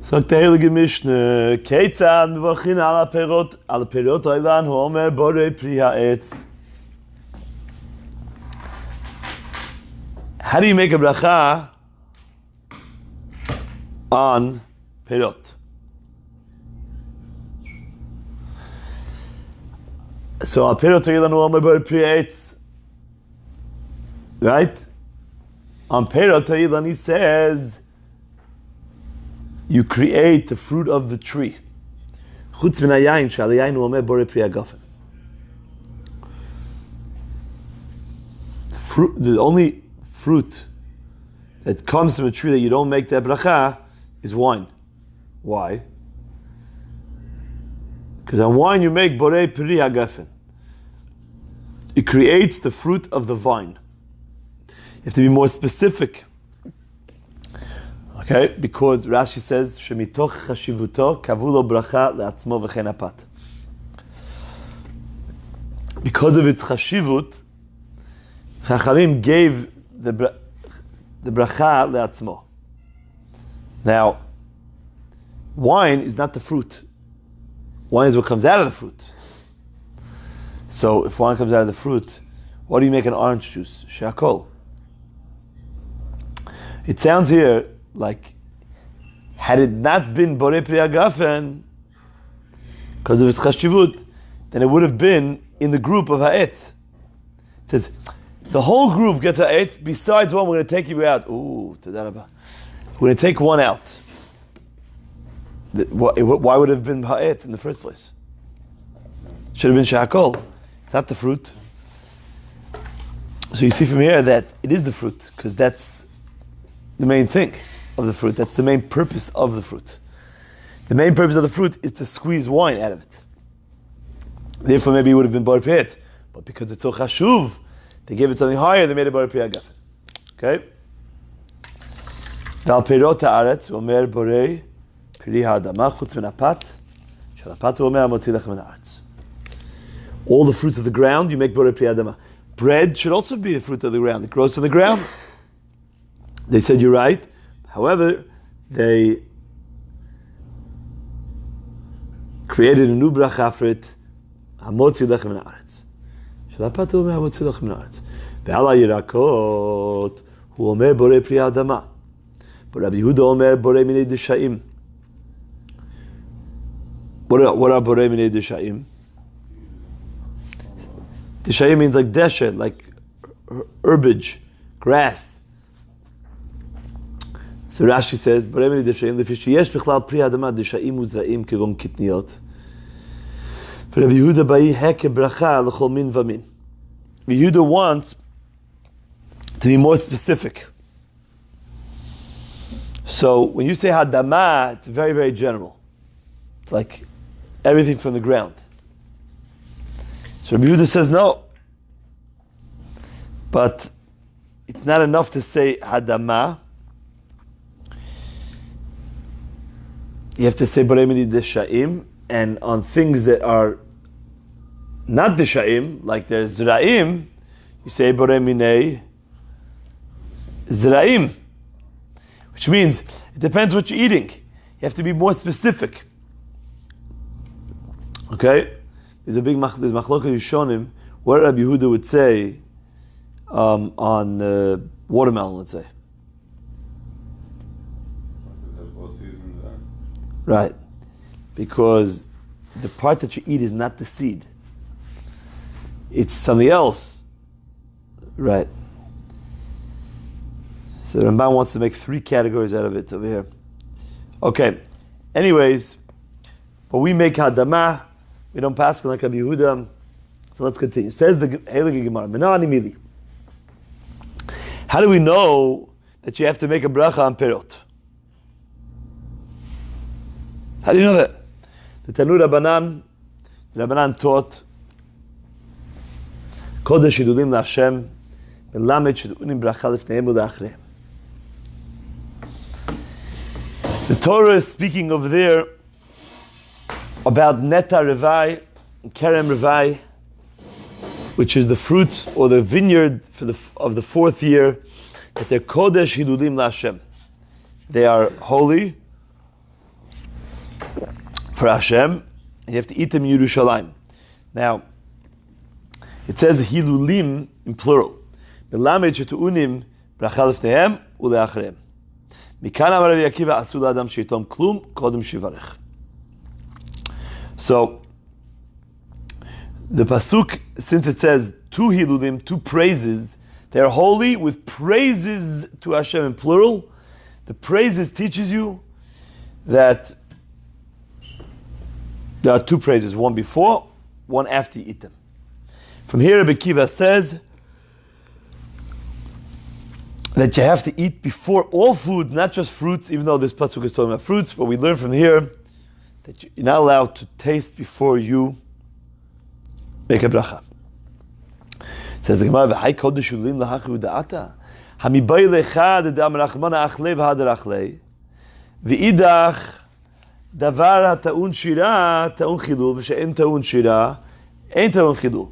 Sagt der Heilige Mishnah, Keitzad mevachin al perot oilan hu omer borei pri ha'etz. How do you make a bracha on perot? So al perot oilan hu omer borei pri ha'etz. Right? On perot oilan he says, you create the fruit of the tree. Chutz min hayayin she'al hayayin hu omer borei pri ha'gafen. The only fruit that comes from a tree that you don't make that bracha is wine. Why? Because on wine you make borei pri ha'gafen. It creates the fruit of the vine. You have to be more specific. Okay, because Rashi says, "Shemitoch chashivuto kavulo bracha leatzmo v'chen apat." Because of its chashivut, Chachamim gave the bracha leatzmo. Now, wine is not the fruit. Wine is what comes out of the fruit. So, if wine comes out of the fruit, what do you make an orange juice? She'akol. It sounds here like, had it not been borei pri ha'gafen, because of its chashivut, then it would have been in the group of ha'et. It says, the whole group gets ha'et, besides one, we're going to take you out. Ooh, tadarabah. We're going to take one out. Why would it have been ha'et in the first place? Should have been sha'akol. It's not the fruit. So you see from here that it is the fruit, because that's the main thing of the fruit. That's the main purpose of the fruit. The main purpose of the fruit is to squeeze wine out of it. Therefore, maybe it would have been bar piyat, but because it's so chashuv, they gave it something higher. They made it bar piyat gafen. Okay. Val perot haaretz omer borei pri ha'adama chutz min apat shel apat omer hamotzi lechem min haaretz. All the fruits of the ground you make borei pri ha'adama. Bread should also be the fruit of the ground. It grows from the ground. They said you're right. However, they created a new bracha for it. Hamotzi lechem min haaretz. Shalapat omer hamotzi lechem min haaretz. Ve'al ha'yirakot hu omer borei pri ha'adama. But Rabbi Yehuda omer borei minei deshaim. What are borei minei deshaim? Deshaim means like deshet, like herbage, grass. So Rashi says, "Borei minei deshaim lefi sheyesh bichlal pri ha'adama deshaim uzraim kegon kitniot." For Rabbi Yehuda bai heke bracha l'chol min v'min. Rabbi Yehuda wants to be more specific. So when you say hadama, it's very, very general. It's like everything from the ground. So Rabbi Yehuda says no. But it's not enough to say hadama. You have to say borei minei deshaim, and on things that are not deshaim, like there's zraim, you say borei minei zraim. Which means, it depends what you're eating. You have to be more specific. Okay? There's machlokes Rishonim, what Rabbi Yehuda would say on watermelon, let's say. Right. Because the part that you eat is not the seed. It's something else. Right. So the Ramban wants to make 3 categories out of it over here. Okay. Anyways, but we make hadama. We don't pass like Rabbi Yehuda. So let's continue. Says the Heilige Gemara, Menani Mili. How do we know that you have to make a bracha on perot? How do you know that? The Tanu Rabbanan taught Kodesh Hidulim LaHashem Melamed Shedunim Bracha Lifneim U'La'achreim. The Torah is speaking over there about Neta Revai and Kerem Revai, which is the fruit or the vineyard of the 4th year that they're kodesh hilulim laHashem. They are holy for Hashem, and you have to eat them in Yerushalayim. Now, it says hilulim in plural. Melamed shetu'unim bracha lefnehem uleachrehem. Mikan amar Rabbi Akiva asu la'adam sheitom klum kodem shivarech. So, the pasuk, since it says two hilulim, two praises, they are holy with praises to Hashem in plural. The praises teaches you that there are two praises, one before, one after you eat them. From here, Rabbi Akiva says that you have to eat before all foods, not just fruits, even though this pasuk is talking about fruits, but we learn from here that you're not allowed to taste before you make a bracha. It says the Gemara, "V'hai kodesh ulim lahachu da'ata, hamibai lecha dedam rachmana achle v'haderachle, v'idach davar ha'ta'un shira ta'un chilul v'she'en ta'un shira ein ta'un chilul."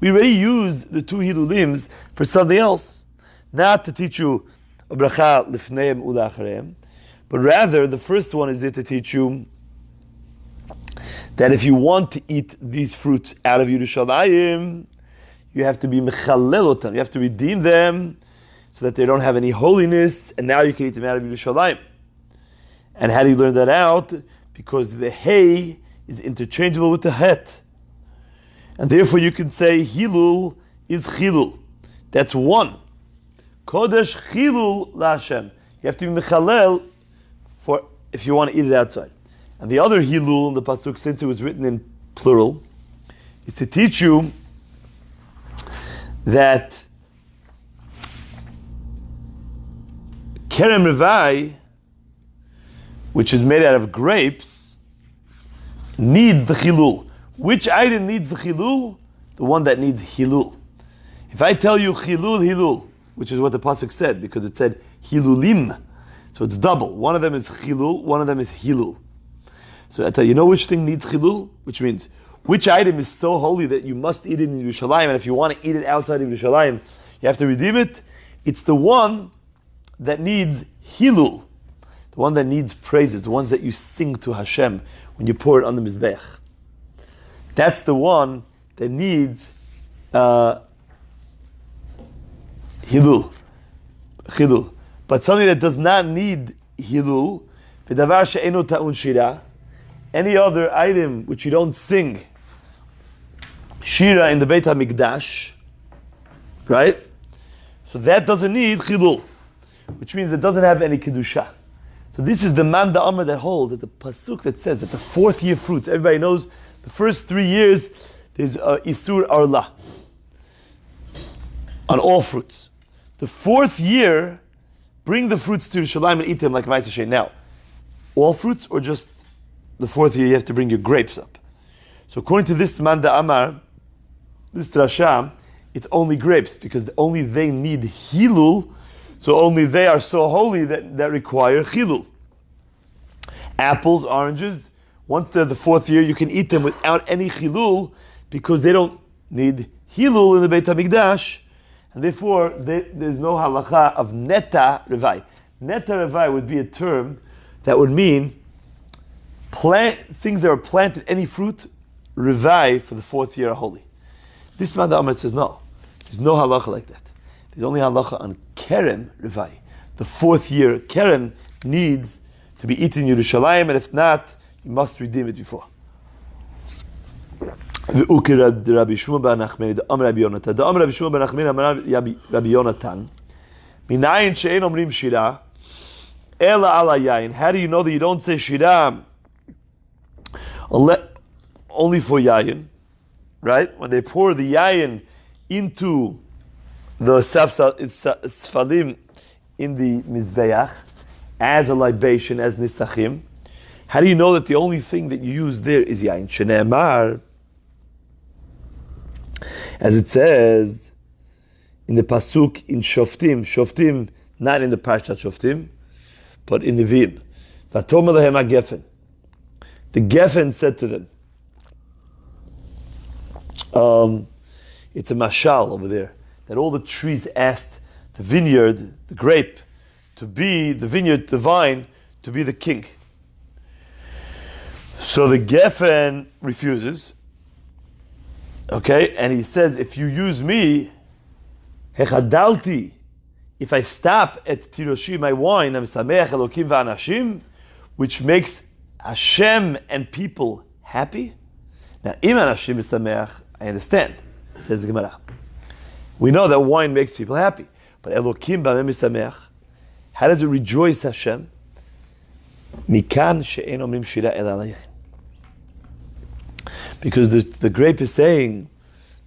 We already used the two hilulims for something else, not to teach you a bracha lifneim u'la'achareim, but rather the first one is there to teach you that if you want to eat these fruits out of Yerushalayim, you have to be mechalelotam, you have to redeem them so that they don't have any holiness, and now you can eat them out of Yerushalayim. And how do you learn that out? Because the hay is interchangeable with the het. And therefore you can say hilul is chilul. That's one. Kodesh chilul laHashem. You have to be mechalel for if you want to eat it outside. And the other hilul in the pasuk, since it was written in plural, is to teach you that kerem revai, which is made out of grapes, needs the chilul. Which item needs the chilul? The one that needs hilul. If I tell you hilul, which is what the pasuk said, because it said hilulim, so it's double. One of them is chilul, one of them is hilul. So I tell you, which thing needs chilul? Which means, which item is so holy that you must eat it in Yerushalayim, and if you want to eat it outside of Yerushalayim, you have to redeem it? It's the one that needs hilul, the one that needs praises, the ones that you sing to Hashem when you pour it on the mizbech. That's the one that needs hilul. But something that does not need hilul, v'davar she'eno ta'un shira, any other item which you don't sing shira in the Beit HaMikdash, right? So that doesn't need chilul, which means it doesn't have any kedusha. So this is the man da'amar that holds that the pasuk that says that the fourth year fruits, everybody knows the first 3 years there's isur arla on all fruits. The fourth year, bring the fruits to Yerushalayim and eat them like masechet. Now, all fruits or just the fourth year you have to bring your grapes up? So according to this man da'amar, this drasha, it's only grapes, because only they need hilul, so only they are so holy that require chilul. Apples, oranges, once they're the fourth year, you can eat them without any chilul, because they don't need hilul in the Beit HaMikdash, and therefore there's no halacha of neta revai. Neta revai would be a term that would mean things that are planted, any fruit, revai for the fourth year are holy. This man Amar says no. There's no halacha like that. There's only halacha on kerem revai. The fourth year kerem needs to be eaten in Yerushalayim, and if not, you must redeem it before. V'ukira Rabbi Shmuel ben Nachmani, the Amar Rabbi Yonatan. The Amar Rabbi Shmuel ben Nachmani, Amar Rabbi Yonatan. Minayin she'en omrim shira, ela ala yayin. How do you know that you don't say shira only for yayin? Right? When they pour the yayin into the sfalim in the mizbeach as a libation, as nisachim, how do you know that the only thing that you use there is yayin? Shene'emar, as it says in the pasuk in Shoftim, not in the Parshat Shoftim, but in Nevi'im. V'atomer lahem ha-gefen. The Gefen said to them, it's a mashal over there, that all the trees asked the vineyard, the grape, to be the vineyard, the vine, to be the king. So the Geffen refuses. Okay, and he says, if you use me, hechadalti, if I stop at tiroshi, my wine, I'm sameach elokim va'anashim, which makes Hashem and people happy. Now, im anashim is sameach, I understand, says the Gemara. We know that wine makes people happy, but elokim b'amem sameach, how does it rejoice Hashem? Mikan she'en omrim shira el alayin. Because the grape is saying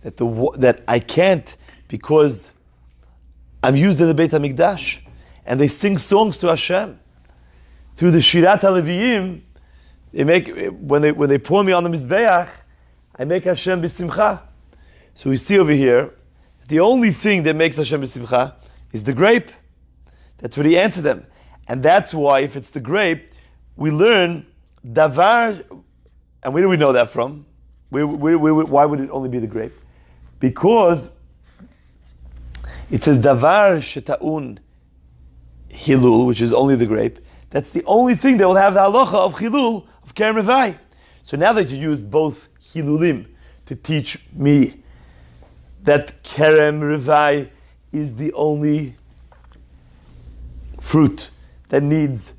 that I can't, because I'm used in the Beit HaMikdash, and they sing songs to Hashem. Through the Shirat HaLeviim, they make, when they pour me on the Mizbeach, I make Hashem b'simcha. So we see over here, the only thing that makes Hashem b'simcha is the grape. That's what he answered them. And that's why, if it's the grape, we learn davar, and where do we know that from? Why would it only be the grape? Because it says davar sheta'un hilul, which is only the grape. That's the only thing that will have the halacha of hilul, of kerem revai. So now that you use both hilulim to teach me that kerem revai is the only fruit that needs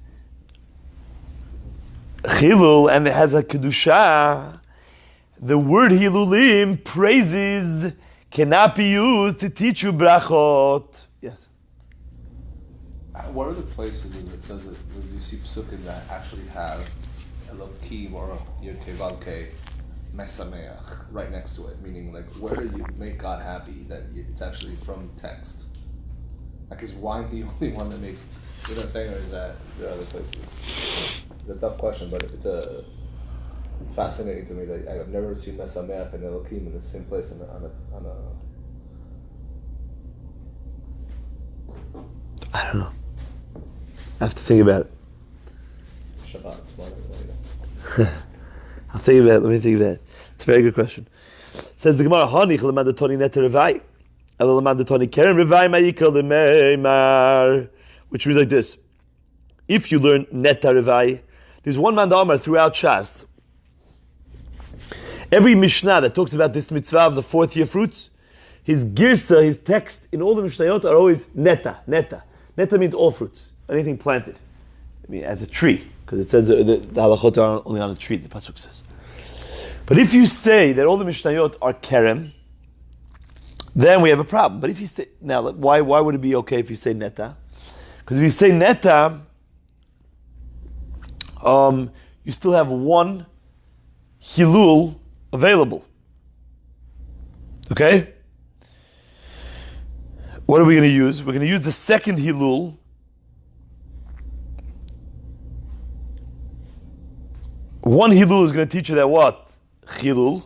chilul and it has a kedusha, the word hilulim, praises, cannot be used to teach you berachot. Yes. What are the places does you see psukim that actually have Elokim or Yod Kei Vav Kei Mesameach right next to it? Meaning, like, where do you make God happy? That it's actually from text. Like, is wine the only one that makes? You're not saying, or is there other places? It's a tough question, but it's fascinating to me that I've never seen Mesameach and Elokim in the same place on a. I don't know. I have to think about it. Shabbat. I'll think about it. Let me think about it. It's a very good question. It says the Gemara, Hanich lemandatoni neta revai, elo lemandatoni kerem revai ma'ikal lemeimar, which means like this: if you learn neta revai, there's one man d'amar throughout Shas. Every Mishnah that talks about this mitzvah of the fourth year fruits, his girsa, his text in all the Mishnayot are always neta, neta. Neta means all fruits, anything planted. I mean, as a tree, because it says the halachot are only on a tree, the pasuk says. But if you say that all the Mishnayot are kerem, then we have a problem. But if you say, now, why would it be okay if you say neta? Because if you say neta, you still have one hilul available. Okay? What are we going to use? We're going to use the second hilul. One hilul is going to teach you that what? Hilul.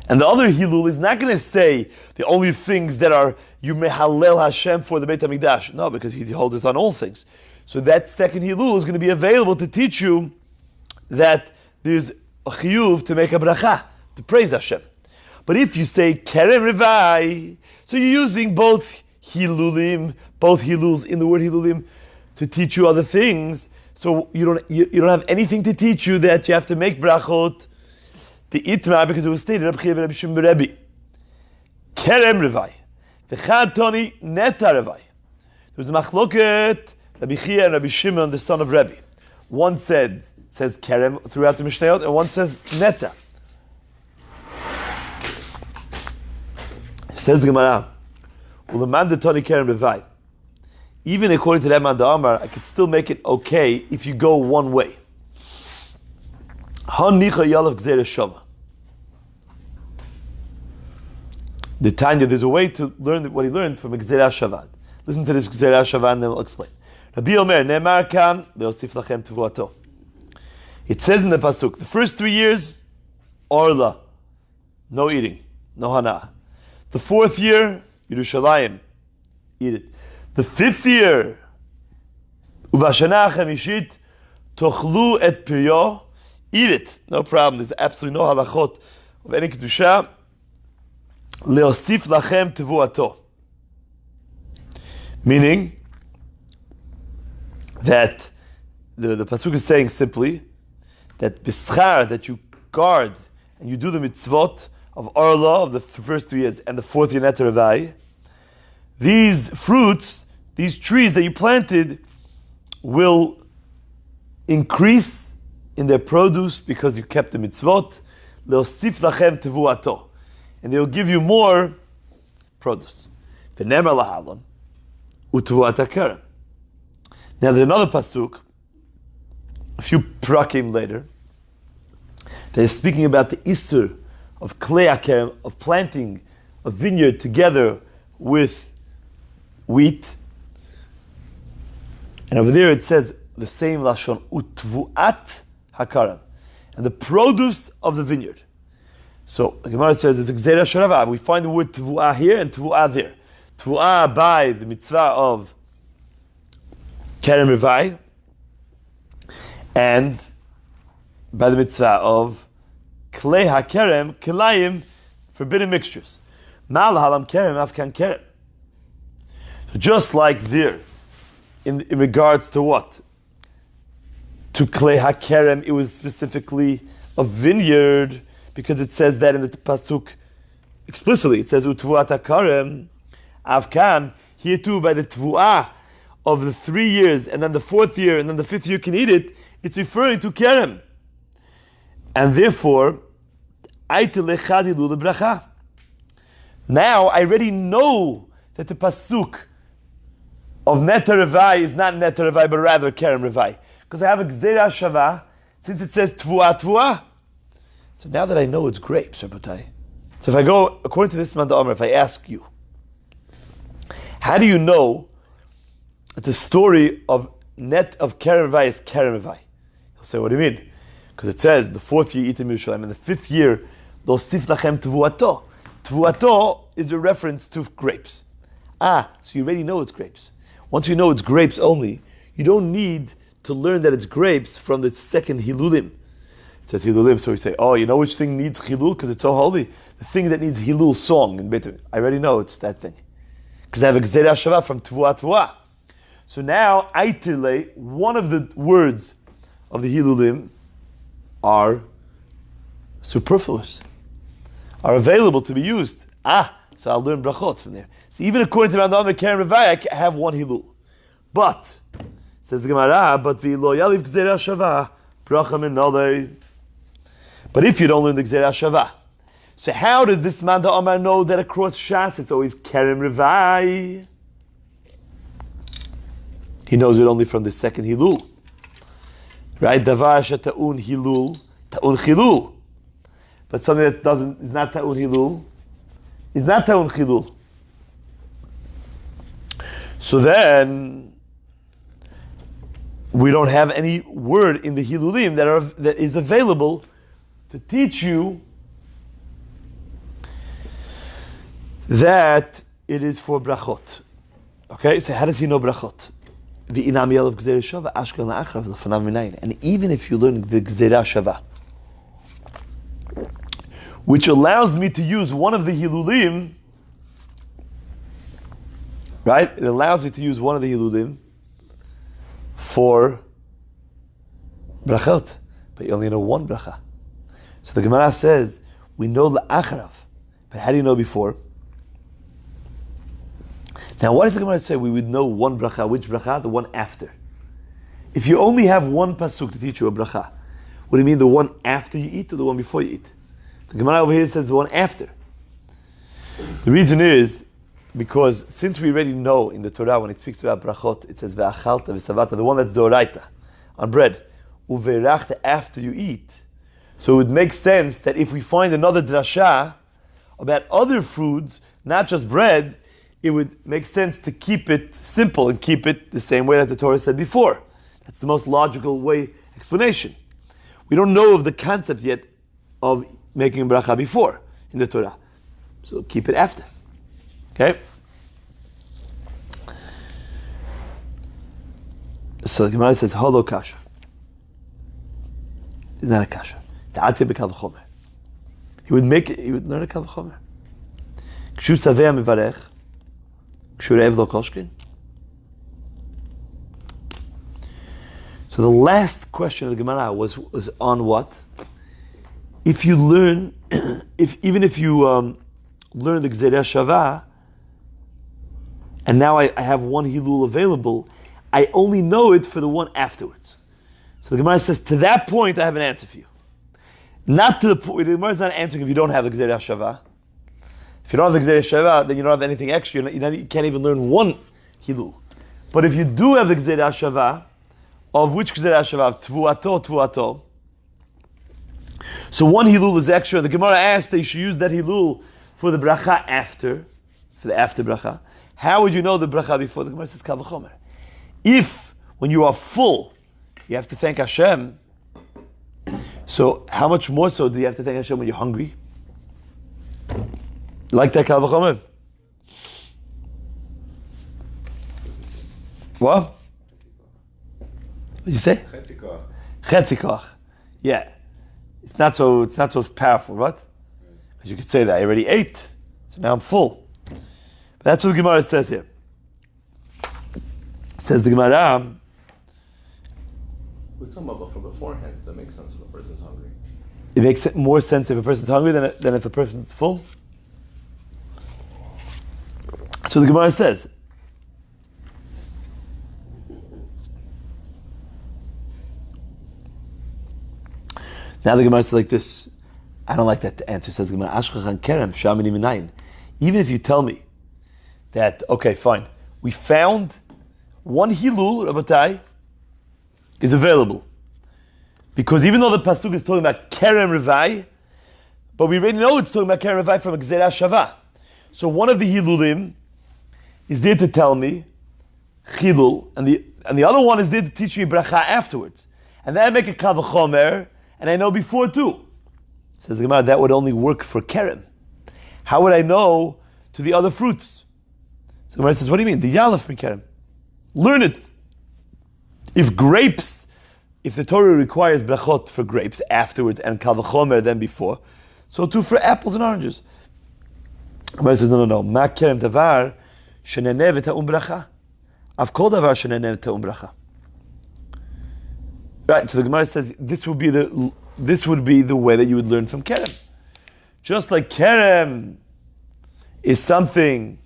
And the other hilul is not going to say the only things that are you mehalel Hashem for the Beit HaMikdash. No, because he holds it on all things. So that second hilul is going to be available to teach you that there's a chiyuv to make a bracha, to praise Hashem. But if you say kerem revai, so you're using both hilulim, both hiluls in the word hilulim to teach you other things. So you don't have anything to teach you that you have to make brachot, the itma, because it was stated Rabbi Chiya Rabbi Shimon Rabbi. Kerem revai, v'chad toni neta revai. There was a machloket Rabbi Chiya and Rabbi Shimon, the son of Rabbi. One says kerem throughout the Mishnayot, and one says neta. Says the Gemara, "Uleman detoni kerem revai." Even according to that man Amar, I could still make it okay if you go one way. Hanicha yalav gzeira shava. The Tanya, there's a way to learn what he learned from gzeira shavad. Listen to this gzeira shavad, and then we'll explain. Rabbi Omer ne'emar kan le'osif lachem tevuato. It says in the pasuk, the first 3 years, orla, no eating, no hana. The 4th year, Yerushalayim, eat it. The 5th year, uvashana chamishit, tochlu et piryo, eat it. No problem. There's absolutely no halachot of any kedusha. Leosif lachem tevuato. Meaning that the pasuk is saying simply that bischar, that you guard and you do the mitzvot of Arla of the first 3 years and the 4th year Neter Revai, these fruits, these trees that you planted will increase in their produce because you kept the mitzvot. Leosif lachem tevuato, and they will give you more produce. V'nemer lahalon utevuat hakerem. Now there's another pasuk, a few prakim later, that is speaking about the Easter of klei hakerem, of planting a vineyard together with wheat. And over there it says the same lashon, utvuat hakarem, and the produce of the vineyard. So the Gemara says there's a gzeira sharava. We find the word tvuah here and tvuah there. Tvuah by the mitzvah of kerem revai, and by the mitzvah of klei hakerem, kelayim, forbidden mixtures. Mal halam kerem afkan kerem. So just like there, in regards to what? To klei hakerem, it was specifically a vineyard, because it says that in the pasuk explicitly. It says utvuat hakarem avkan. Here too, by the tvuah of the 3 years, and then the 4th year, and then the 5th year can eat it. It's referring to kerem, and therefore, now I already know that the pasuk of Neter Revai is not Neter Revai, but rather kerem revai, because I have a gzeira shava, since it says tvuah. So now that I know it's grapes, Rabbatai. So if I go, according to this Manda Omer, if I ask you, how do you know that the story of kerem revai is kerem revai? He'll say, what do you mean? Because it says, the 4th year eat in Yerushalayim, and the 5th year, lo sif lachem tevuato. Tevuato is a reference to grapes. So you already know it's grapes. Once you know it's grapes only, you don't need to learn that it's grapes from the second Hilulim. It says Hilulim, so we say, you know which thing needs Hilul because it's so holy? The thing that needs Hilul song in Beit. I already know it's that thing. Because I have a Gzeira Shava from Tvuah. So now, Aitile, one of the words of the Hilulim are superfluous, are available to be used. So I'll learn brachot from there. So even according to Rambam Kerem Revai, I have one Hilul. But, says the Gemara, but if you don't learn the Gzeira Shava, so how does this man the Omar know that across Shas it's always Kerem Revai? He knows it only from the second Hilul. Right? Davar ta'un Hilul, ta'un Chilul. But something that is not ta'un Hilul, is not ta'un Chilul. So then, we don't have any word in the Hilulim that is available to teach you that it is for brachot. Okay, so how does he know brachot? And even if you learn the Gzeira Shava, which allows me to use one of the Hilulim, right? It allows me to use one of the Hilulim for brachot, but you only know one bracha. So the Gemara says, we know la'acharav, but how do you know before? Now what does the Gemara say? We would know one bracha. Which bracha? The one after. If you only have one pasuk to teach you a bracha, what do you mean the one after you eat or the one before you eat? The Gemara over here says the one after. The reason is because since we already know in the Torah when it speaks about brachot, it says ve'achalta v'savata, the one that's doraita, on bread, uverachta after you eat. So it would make sense that if we find another drasha about other foods, not just bread, it would make sense to keep it simple and keep it the same way that the Torah said before. That's the most logical way explanation. We don't know of the concept yet of making bracha before in the Torah. So keep it after. Okay? So the Gemara says, Holo kasha. It's not a kasha. Ta'ati b'kal v'chomer. He would learn a kal v'chomer. Kshu saveh mivarech. Kshu re'ev lo koshkin. So the last question of the Gemara was on what? If you learn, even if you learn the Gzerah Shavah, and now I have one Hilul available, I only know it for the one afterwards. So the Gemara says, to that point, I have an answer for you. Not to the point, the Gemara is not answering if you don't have the Gzerah Shavah. If you don't have the Gzerah Shavah, then you don't have anything extra. You can't even learn one Hilul. But if you do have the Gzerah Shavah, of which Gzerah Shavah? Tvuato. So one Hilul is extra. The Gemara asked that you should use that Hilul for the bracha after, for the after bracha. How would you know the bracha before? The Gemara says Kal V'chomer. If, when you are full, you have to thank Hashem, so how much more so do you have to thank Hashem when you're hungry? Like that Kal V'chomer? What? What did you say? Chetzi koch. Yeah. It's not so powerful, right? Because you could say that I already ate, so now I'm full. But that's what the Gemara says here. Says the Gemara. We're talking about from beforehand, so it makes sense if a person's hungry. It makes more sense if a person's hungry than if a person's full. So the Gemara says. Now the Gemara says like this. I don't like that answer. Says the Gemara, Ashkachan Kerem Shamini Minayin. Even if you tell me that, okay, fine, we found one Hilul, Rabbatai, is available. Because even though the Pasuk is talking about Kerem Revai, but we already know it's talking about Kerem Revai from a Gzerah Shavah. So one of the Hilulim is there to tell me Hilul, and the other one is there to teach me bracha afterwards. And then I make a Kal V'chomer, and I know before too. Says the Gemara, that would only work for Kerem. How would I know to the other fruits? So the Gemara says, what do you mean? The Yalef from Kerem. Learn it. If the Torah requires berachot for grapes afterwards and Kal V'chomer then before, so too for apples and oranges. The Gemara says, no. Ma Kerem davar sheneneh v'ta'um bracha. Av kol davar sheneneh v'ta'um bracha. Right, so the Gemara says this would be the way that you would learn from Kerem. Just like Kerem is something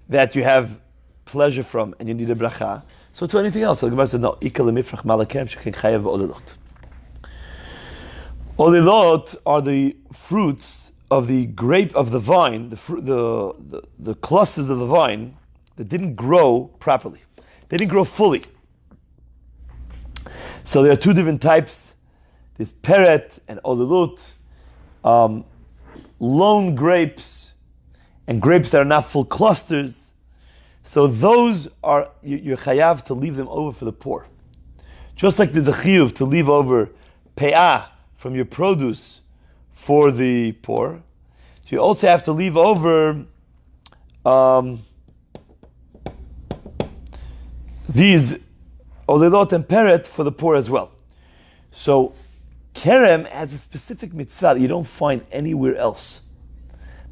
that you have pleasure from and you need a bracha, so to anything else. So the Gemara says, no, ikal lemifrach malakem shekin chayav olilot. Olilot are the fruits of the grape of the vine, the clusters of the vine that didn't grow properly. They didn't grow fully. So there are two different types. There's peret and olilut, lone grapes, and grapes that are not full clusters. So those are, you're chayav to leave them over for the poor. Just like there's a chiyuv to leave over pe'ah from your produce for the poor, so you also have to leave over these olilot and peret for the poor as well. So Kerem has a specific mitzvah that you don't find anywhere else,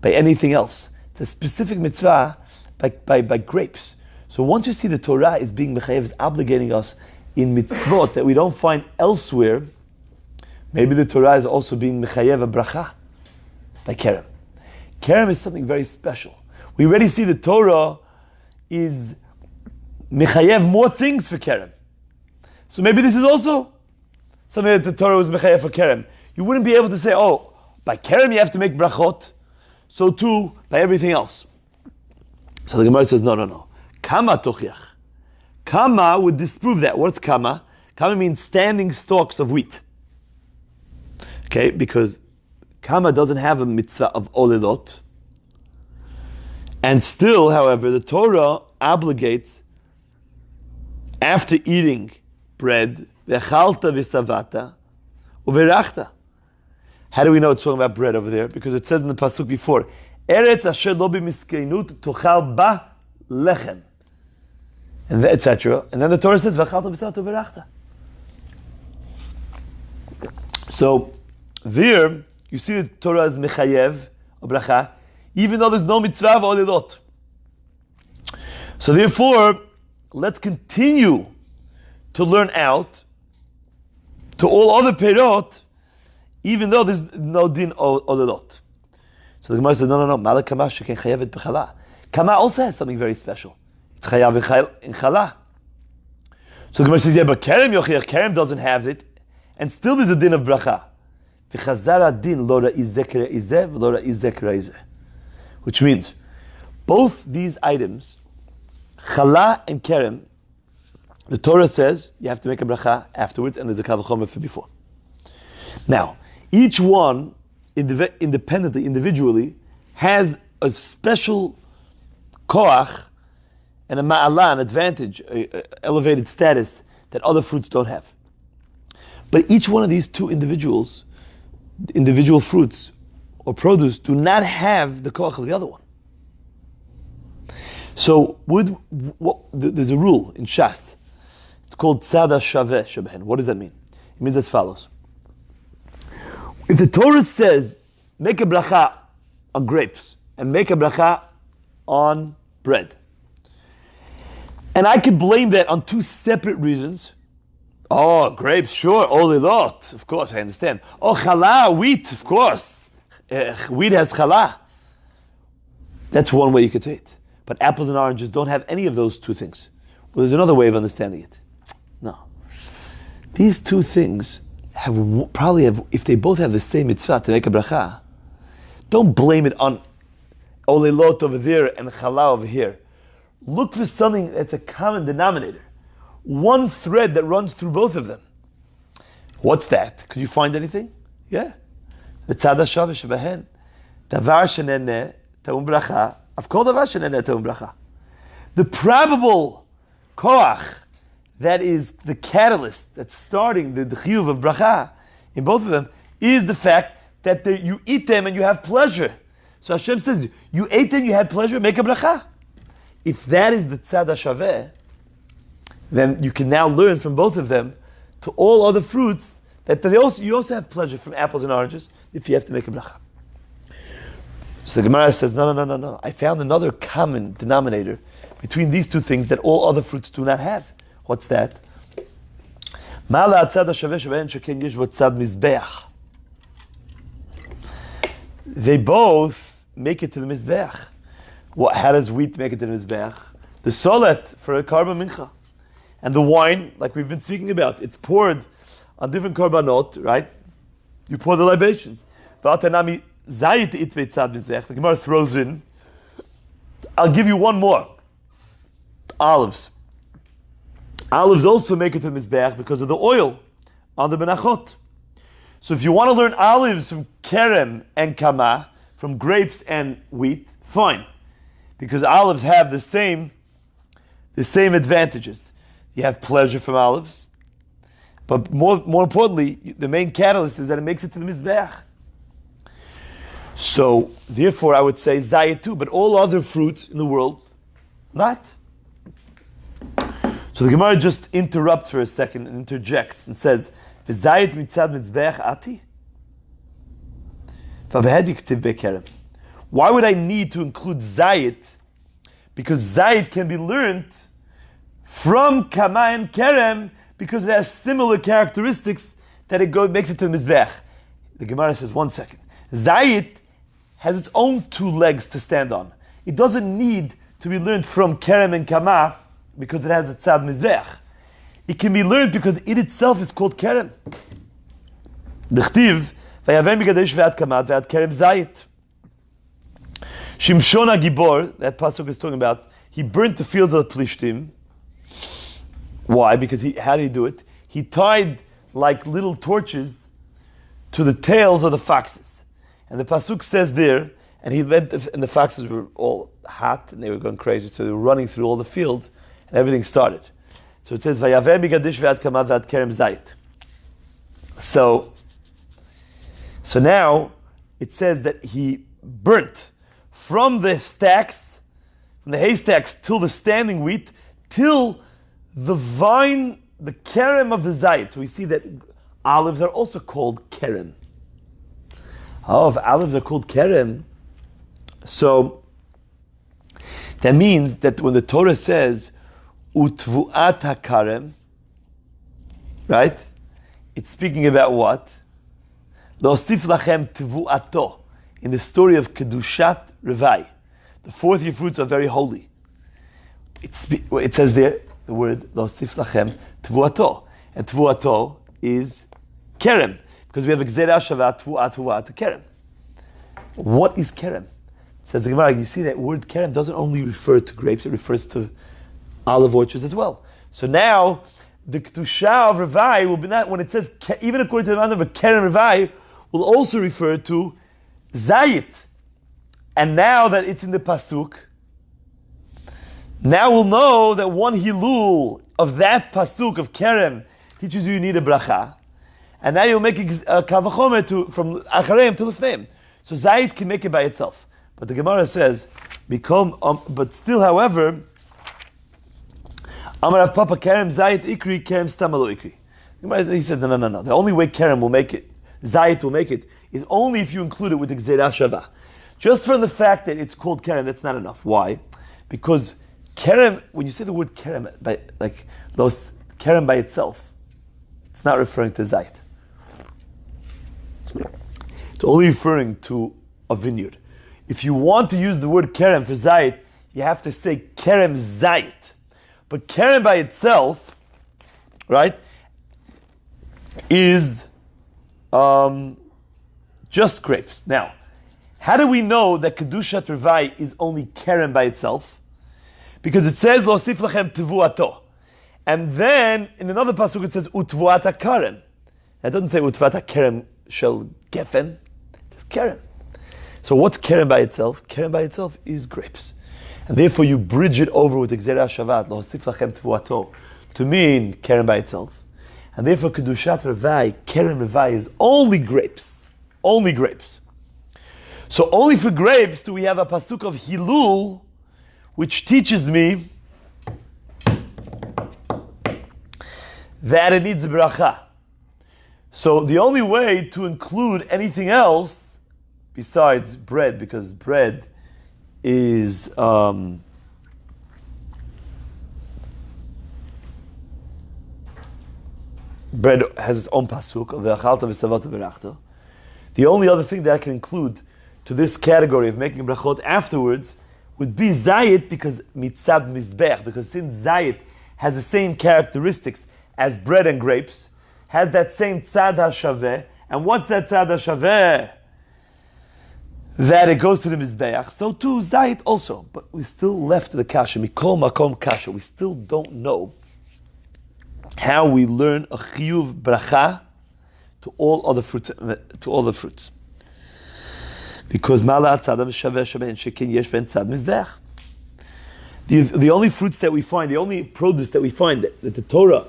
by anything else. It's a specific mitzvah by grapes. So once you see the Torah is being mechayev, is obligating us in mitzvot that we don't find elsewhere, maybe the Torah is also being mechayev a bracha by Kerem. Kerem is something very special. We already see the Torah is mechayev more things for Kerem. So maybe this is also something that the Torah was mechayev for Kerem. You wouldn't be able to say, oh, by Kerem you have to make brachot, so too by everything else. So the Gemara says, no. Kama tochiach. Kama would disprove that. What's kama? Kama means standing stalks of wheat. Okay, because kama doesn't have a mitzvah of olilot. And still, however, the Torah obligates, after eating bread, v'chalta v'savata, u'verachta. How do we know it's talking about bread over there? Because it says in the pasuk before, Eretz asher lo b'miskenut tochal ba lechem, and etc. And then the Torah says, v'chalta v'savata u'verachta. So there, you see the Torah is mechayev, a bracha, even though there's no mitzvah of olilot. So therefore, let's continue to learn out to all other perot, even though there's no din olilot. So the Gemara says, no. Malak kama sheken chayavet b'chala. Kama also has something very special. It's chayav in chala. So the Gemara says, yeah, but kerem yochiach, kerem doesn't have it, and still there's a din of bracha. V'chazara din lo ra'i zekera izeh v'lo ra'i zekera izeh. Which means, both these items, chala and kerem, the Torah says you have to make a bracha afterwards, and there's a kal v'chomer for before. Now, each one, independently, individually, has a special koach and a ma'ala, an advantage, elevated status that other fruits don't have. But each one of these two individual fruits or produce do not have the koach of the other one. So, there's a rule in Shas. It's called tzada shaveh shebehen. What does that mean? It means as follows. If the Torah says, make a bracha on grapes and make a bracha on bread, and I could blame that on two separate reasons. Oh, grapes, sure. Olilot, of course, I understand. Oh, challah, wheat, of course. Wheat has challah. That's one way you could say it. But apples and oranges don't have any of those two things. Well, there's another way of understanding it. No. These two things probably have, if they both have the same mitzvah to make a bracha, don't blame it on olilot over there and challah over here. Look for something that's a common denominator. One thread that runs through both of them. What's that? Could you find anything? Yeah. The tzada shaveh shebehen. Davar sheneneh ta'um bracha. Of course, davar sheneneh ta'um bracha. The probable koach that is the catalyst that's starting the chiyuv of bracha in both of them is the fact that you eat them and you have pleasure. So Hashem says, you ate them, you had pleasure, make a bracha. If that is the tzada shaveh, then you can now learn from both of them to all other fruits that you also have pleasure from apples and oranges if you have to make a bracha. So the Gemara says, no. I found another common denominator between these two things that all other fruits do not have. What's that? They both make it to the mizbeach. How does wheat make it to the mizbeach? The solet for a karban mincha. And the wine, like we've been speaking about, it's poured on different karbanot, right? You pour the libations. The Gemara throws in, I'll give you one more. Olives. Olives also make it to the mizbeach because of the oil on the berachot. So if you want to learn olives from kerem and kama, from grapes and wheat, fine. Because olives have the same advantages. You have pleasure from olives, but more importantly, the main catalyst is that it makes it to the mizbeach. So therefore, I would say zayit too, but all other fruits in the world, not. So the Gemara just interrupts for a second and interjects and says, "V'zayit mitzad mizbeach ati." Why would I need to include zayit? Because zayit can be learned from kama and kerem because it has similar characteristics that makes it to the mizbeach. The Gemara says, 1 second. Zayit has its own two legs to stand on. It doesn't need to be learned from kerem and kama because it has a tzad mizbeach. It can be learned because it itself is called kerem. D'chtiv, vayavem b'gadesh ve'ad kamat ve'ad kerem zayit. Shimshon HaGibor, that pasuk is talking about, he burnt the fields of the Plishtim. Why? Because how did he do it? He tied like little torches to the tails of the foxes. And the pasuk says there, and the foxes were all hot and they were going crazy, so they were running through all the fields and everything started. So it says, Vayaver migadish ve'ad kamad ve'ad kerem zayit. So now it says that he burnt from the stacks, from the haystacks till the standing wheat, till the vine, the kerem of the zayit. So we see that olives are also called kerem. Oh, if olives are called kerem, so that means that when the Torah says utvu'at hakarem, right? it's speaking about what? Losif lachem tevuato. In the story of Kedushat Revai. The fourth year fruits are very holy. It says there, the word Losif lachem tevuato. And tevuato is kerem. Because we have Gzera Shavat Tevuah to kerem. What is kerem? Says the Gemara, you see that word kerem doesn't only refer to grapes, it refers to olive orchards as well. So now, the Kedusha of Revai will be not, when it says, even according to the Mandan, but kerem Revai will also refer to Zayit. And now that it's in the Pasuk, now we'll know that one Hilul of that Pasuk of kerem teaches you need a bracha. And now you'll make a kavachomer from Achareim to Lifneim. So Zayit can make it by itself. But the Gemara says, but still, however, Amar Rav Papa Kerem Zayit Ikri Kerem Stamalo Ikri. He says, no. The only way Kerem will make it, Zayit will make it, is only if you include it with the Gzera Shava. Just from the fact that it's called Kerem, that's not enough. Why? Because Kerem, when you say the word Kerem, Kerem by itself, it's not referring to Zayit. It's only referring to a vineyard. If you want to use the word kerem for zayit, you have to say kerem zayit. But kerem by itself, right, is just grapes. Now, how do we know that Kedushat Revai is only kerem by itself? Because it says, Losif lachem tevuato. And then, in another pasuk, it says, Utvuata kerem. That doesn't say Utvuata kerem shel gefen. It's kerem. So what's kerem by itself? Kerem by itself is grapes. And therefore you bridge it over with Gzera Shavat, Losif lachem tevuato, to mean kerem by itself. And therefore Kedushat Revai, kerem Revai is only grapes. Only grapes. So only for grapes do we have a pasuk of Hilul, which teaches me that it needs a bracha. So the only way to include anything else besides bread, because bread is bread has its own pasuk of ve'achalta v'savata berachot. The only other thing that I can include to this category of making berachot afterwards would be zayit, because mitzad mizbech, because since zayit has the same characteristics as bread and grapes, has that same tzad hashaveh, and what's that tzad hashaveh? That it goes to the mizbeach, so too zayit also. But we still left the kasha, mikol makom kasha. We still don't know how we learn a chiyuv bracha to all other fruits. Because mala tzadam shaveh shaveh and shekin yesh ben tzad mizbeach. The only fruits that we find, the only produce that we find that the Torah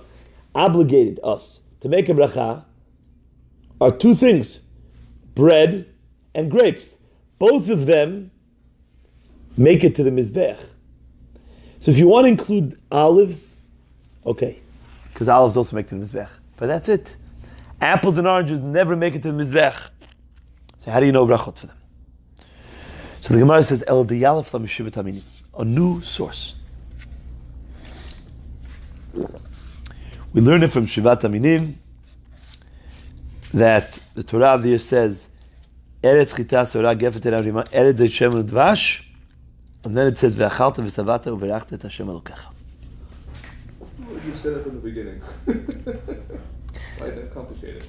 obligated us to make a bracha are two things: bread and grapes. Both of them make it to the mizbech. So if you want to include olives, okay, because olives also make it to the mizbech. But that's it. Apples and oranges never make it to the mizbech. So how do you know berachot for them? So the Gemara says, El diyalef la mishivat aminim, a new source. We learn it from Shivat Aminim that the Torah there says, Eretz chita sora gefet eravima, Eretz zeit shem udvash, and then it says, Ve'achalta v'savata uverachta et Hashem Elokecha. You said that from the beginning. Why is that complicated?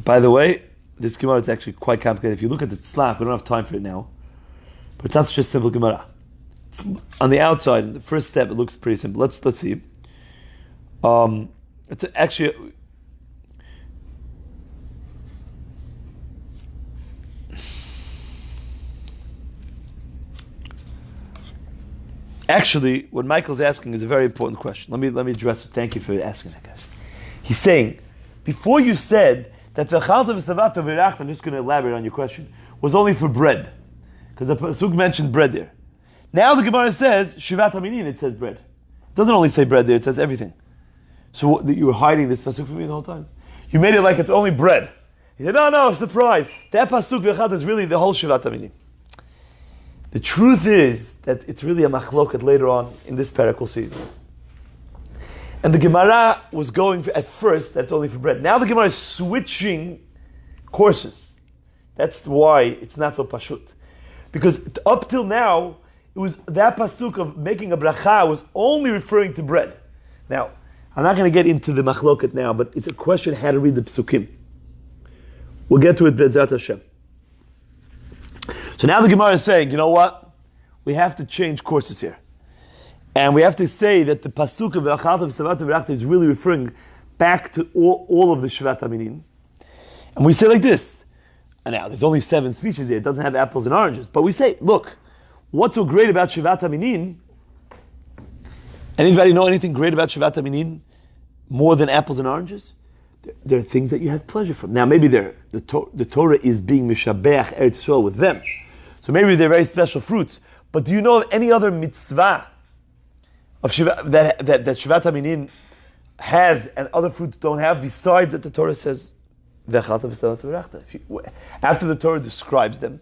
By the way, this Gemara is actually quite complicated. If you look at the tzlach, we don't have time for it now, but it's not such a simple Gemara. On the outside, in the first step, it looks pretty simple. Let's see. It's actually what Michael's asking is a very important question. Let me address it. Thank you for asking that, guys. He's saying, before you said that v'chalta v'savata v'rachta, I'm just going to elaborate on your question, was only for bread, because the pasuk mentioned bread there. Now the Gemara says shivat haminin. It says bread. It doesn't only say bread there. It says everything. So you were hiding this pasuk from me the whole time. You made it like it's only bread. He said, no, surprise. That pasuk v'chalta is really the whole shivat haminin. The truth is that it's really a machloket later on in this parak we'll see. And the Gemara was going at first, that's only for bread. Now the Gemara is switching courses. That's why it's not so pashut. Because up till now, it was that pasuk of making a bracha was only referring to bread. Now, I'm not going to get into the machloket now, but it's a question how to read the psukim. We'll get to it, Bezrat Hashem. So now the Gemara is saying, you know what? We have to change courses here. And we have to say that the pasuk of V'achalta v'savata v'rachta is really referring back to all of the Shvat HaMinin. And we say like this. And now, there's only 7 species here. It doesn't have apples and oranges. But we say, look, what's so great about Shvat HaMinin? Anybody know anything great about Shvat HaMinin more than apples and oranges? There are things that you have pleasure from. Now, maybe the Torah is being mishabeach Eretz Yisrael with them. So maybe they're very special fruits. But do you know of any other mitzvah of that Shvat HaMinin has and other fruits don't have, besides that the Torah says, after the Torah describes them,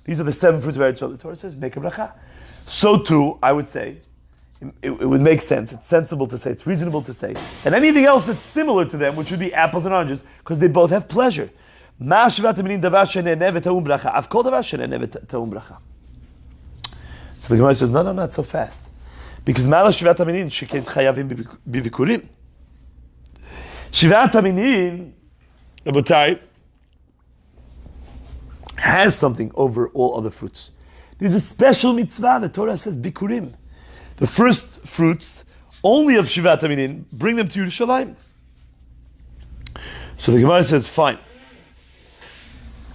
these are the 7 fruits of Eretz Yisrael, the Torah says, make a bracha. So too, I would say, it would make sense, it's sensible to say, it's reasonable to say, and anything else that's similar to them, which would be apples and oranges, because they both have pleasure. So the Gemara says, no, not so fast. Because Mala Shvat HaMinin sheken chayavim bivikurim. Shvat HaMinin, Rabotai, has something over all other fruits. There's a special mitzvah. The Torah says bikurim. The first fruits, only of Shvat HaMinin, bring them to Yerushalayim. So the Gemara says, fine.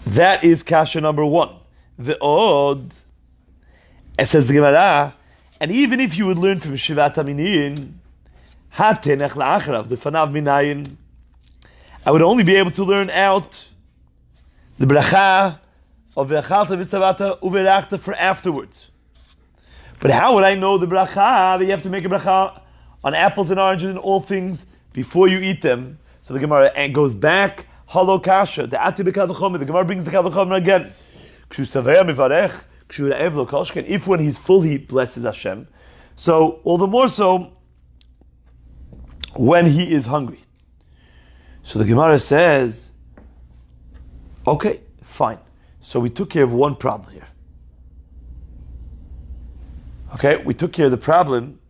That is kasha number 1. Ve'od, it says the Gemara, and even if you would learn from Shvat HaMinin, hatenech la'achrav, the fanav minayin, I would only be able to learn out the bracha of ve'achalta v'stavata u'verachta for afterwards. But how would I know the bracha that you have to make a bracha on apples and oranges and all things before you eat them? So the Gemara goes back, halo kasha, the ati b'kavachomer, the Gemara brings the kavachomer again. If when he's full, he blesses Hashem. So, all the more so, when he is hungry. So the Gemara says, okay, fine. So we took care of one problem here. Okay, we took care of the problem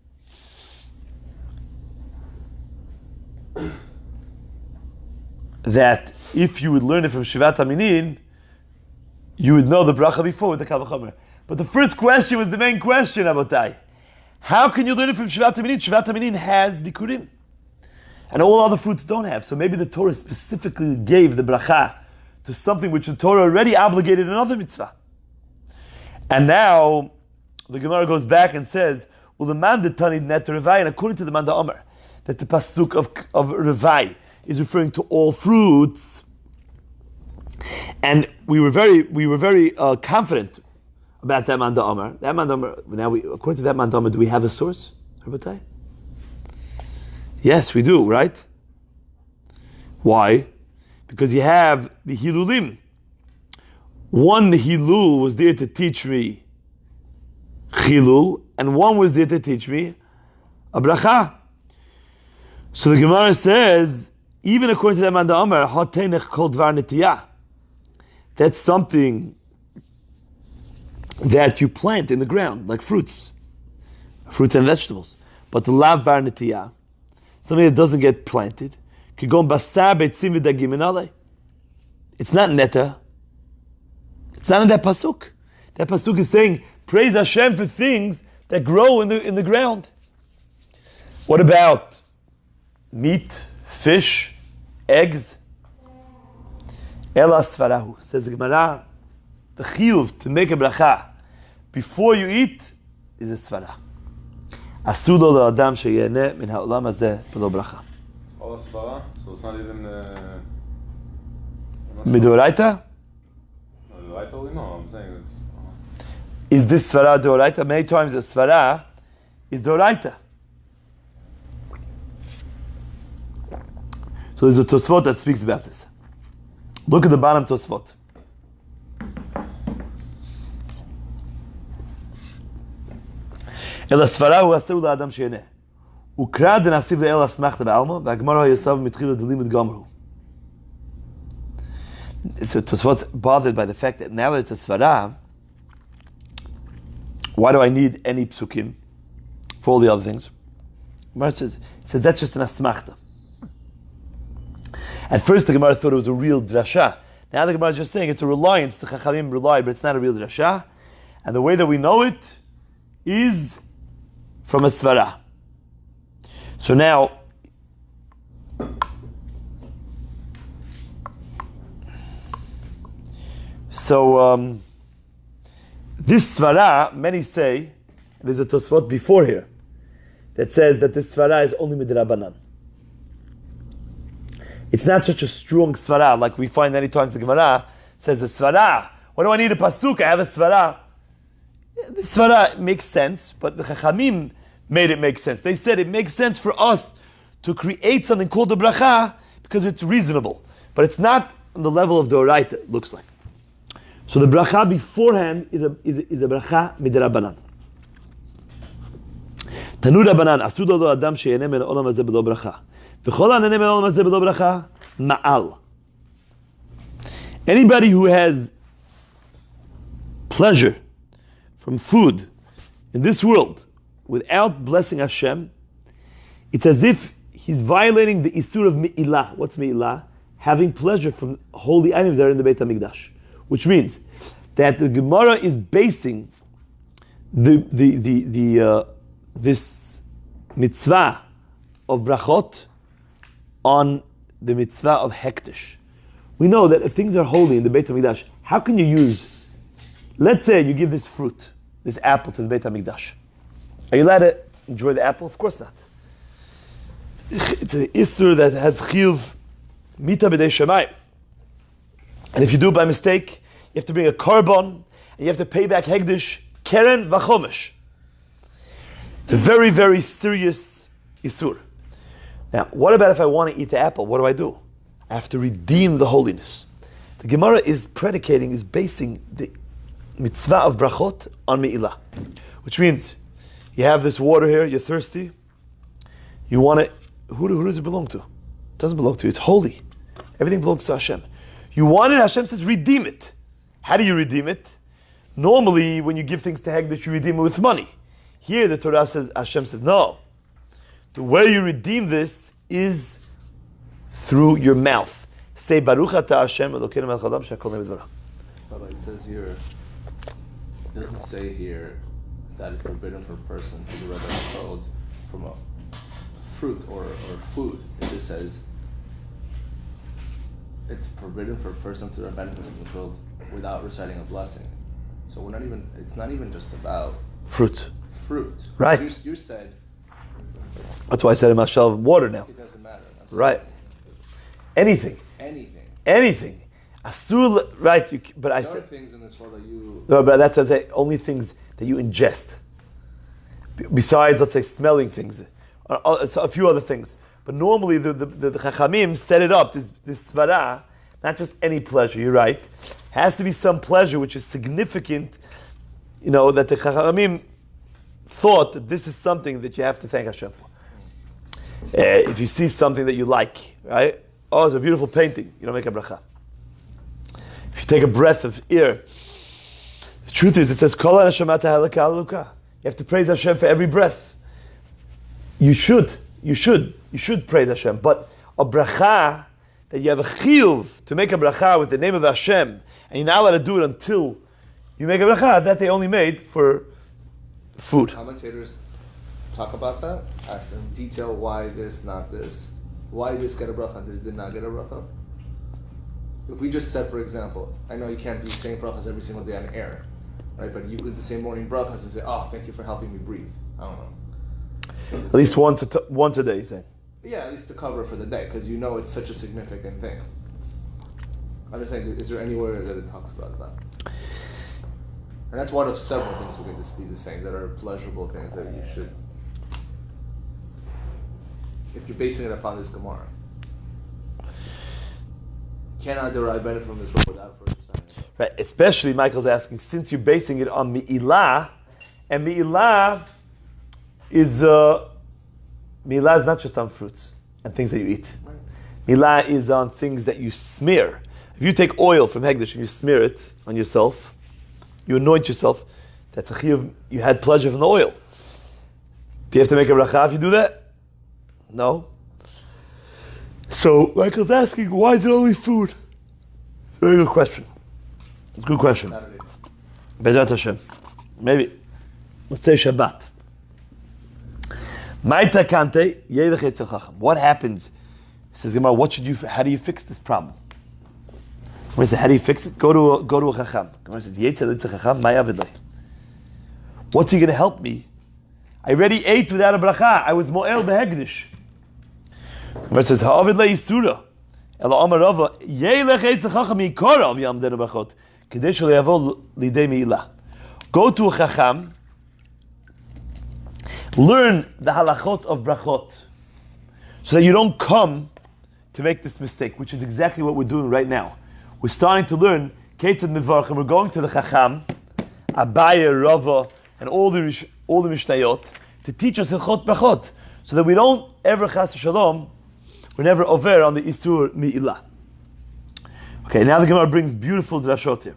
that if you would learn it from Shvat HaMinin, you would know the bracha before with the kavachomer. But the first question was the main question, Abotai. How can you learn it from Shvat HaMinin? Shvat HaMinin has bikurim. And all other fruits don't have. So maybe the Torah specifically gave the bracha to something which the Torah already obligated another mitzvah. And now, the Gemara goes back and says, well, the man that tanid net revai, and according to the man Omer, that the pasuk of revai is referring to all fruits. And we were very confident about that man Omer. That man Omer, now according to that man Omer, do we have a source, Rabbatai? Yes, we do, right? Why? Because you have the Hilulim. One Hilul was there to teach me Chilul, and one was there to teach me a bracha. So the Gemara says, even according to that man Omer, Hatenech kol dvar netiyah. That's something that you plant in the ground, like fruits and vegetables. But the lav bar netiyah, something that doesn't get planted, it's not neta. It's not in that pasuk. That pasuk is saying, praise Hashem for things that grow in the ground. What about meat, fish, eggs? Ela svarahu, says the Gemara, the chiyuv to make a bracha before you eat is a svara. Asur lo le'adam sheyeneh min ha'olam hazeh b'lo bracha. All a svara, so it's not even Midoraita? No, I'm saying it's. Is this svara doraita? Many times the svara is doraita. So there's a Tosfot that speaks about this. Look at the bottom Tosfot. Ela svara hu asur la'adam sheyeneh. Ukra den asiv le'el asmachta ba'alma, v'agmara yasav mitchila delimud gamru. So Tosfot's bothered by the fact that now that it's a svara, why do I need any psukim for all the other things? Gemara says that's just an asmachta. At first the Gemara thought it was a real drasha. Now the Gemara is just saying it's a reliance. The Chachamim rely, but it's not a real drasha. And the way that we know it is from a svara. So now, this svara, many say, there's a Tosfot before here that says that this svara is only midrabanan. It's not such a strong svara like we find many times the Gemara says a svara. What do I need a pasuk? I have a svara. The svara makes sense, but the Chachamim made it make sense. They said it makes sense for us to create something called a bracha because it's reasonable, but it's not on the level of the Oraita, it looks like. So the bracha beforehand is a bracha midrabanan. Tanu Rabbanan asud lo adam sheyenem min olam hazeh b'lo bracha. V'chol hanenem min olam hazeh b'lo bracha ma'al. Anybody who has pleasure from food in this world without blessing Hashem, it's as if he's violating the isur of mi'ilah. What's mi'ilah? Having pleasure from holy items that are in the Beit HaMikdash. Which means that the Gemara is basing this mitzvah of berachot on the mitzvah of hektish. We know that if things are holy in the Beit HaMikdash, how can you use, let's say you give this fruit, this apple to the Beit HaMikdash. Are you allowed to enjoy the apple? Of course not. It's an isur that has chiyuv mita b'dei shemayim. And if you do it by mistake, you have to bring a carbon, and you have to pay back hegdish, keren v'chomesh. It's a very, very serious isur. Now, what about if I want to eat the apple? What do? I have to redeem the holiness. The Gemara is basing the mitzvah of berachot on me'ilah. Which means, you have this water here, you're thirsty, you want it, who does it belong to? It doesn't belong to you, it's holy. Everything belongs to Hashem. You want it, Hashem says, redeem it. How do you redeem it? Normally, when you give things to Hegdish, you redeem it with money. Here, the Torah says, Hashem says, no. The way you redeem this is through your mouth. Say, Baruch atah Hashem, Elokeinu melech haolam, shehakol na'eh b'dvarav. But it says here, it doesn't say here that it's forbidden for a person to be controlled from a fruit or food. It just says it's forbidden for a person to benefit from the world without reciting a blessing. So it's not even just about fruit. Right. You said. That's why I said in my shell of water now. It doesn't matter. Right. Anything. Asur, right, but I said. There are things in this world that you. No, but that's what I say. Only things that you ingest. Besides, let's say, smelling things. A few other things. But normally the Chachamim set it up, this svara, not just any pleasure, you're right. Has to be some pleasure which is significant, that the Chachamim thought that this is something that you have to thank Hashem for. If you see something that you like, right? Oh, it's a beautiful painting, you don't make a bracha. If you take a breath of air, the truth is it says, Kol ha'neshama halakah haluka. You have to praise Hashem for every breath. You should praise Hashem, but a bracha, that you have a chiyuv to make a bracha with the name of Hashem, and you're not allowed to do it until you make a bracha, that they only made for food. Commentators talk about that, ask them in detail why this, not this. Why this get a bracha and this did not get a bracha? If we just said, for example, I know you can't do the same brachas every single day on air, right? But you could the same morning brachas and say, oh, thank you for helping me breathe. I don't know. At least once a day, you say. Yeah, at least to cover for the day, because it's such a significant thing. I'm just saying, is there anywhere that it talks about that? And that's one of several things we can be the same that are pleasurable things that you should, if you're basing it upon this Gemara. Cannot derive benefit from this world without first reciting it. Right, especially Michael's asking, since you're basing it on mi'ilah, and mi'ilah is Milah is not just on fruits and things that you eat. Milah is on things that you smear. If you take oil from Hegdish and you smear it on yourself, you anoint yourself, that's a chiyuv, you had pleasure from the oil. Do you have to make a bracha if you do that? No. So, Michael's asking, why is it only food? Very good question. It's a good question. Bezat Hashem. Maybe. Let's say Shabbat. What happens? Says Gemara, how do you fix this problem? Gemara says, how do you fix it? Go to a chacham. Gemara says, what's he going to help me? I already ate without a bracha. I was mo'el behegdish. Gemara says, ha'avid le'isura. Ela amar Rava, yelech eitz chacham yikora v'yamden berachot. Kedei shelo yavo lidei me'ilah. Go to a chacham. Learn the halachot of berachot, so that you don't come to make this mistake, which is exactly what we're doing right now. We're starting to learn Ketzad Mivarach, and we're going to the Chacham, Abaye, Rava, and all the Mishnayot to teach us Hilchot Berachot, so that we don't ever Chas Shalom, we're never over on the Isur Mi'ilah. Okay, now the Gemara brings beautiful drashot here.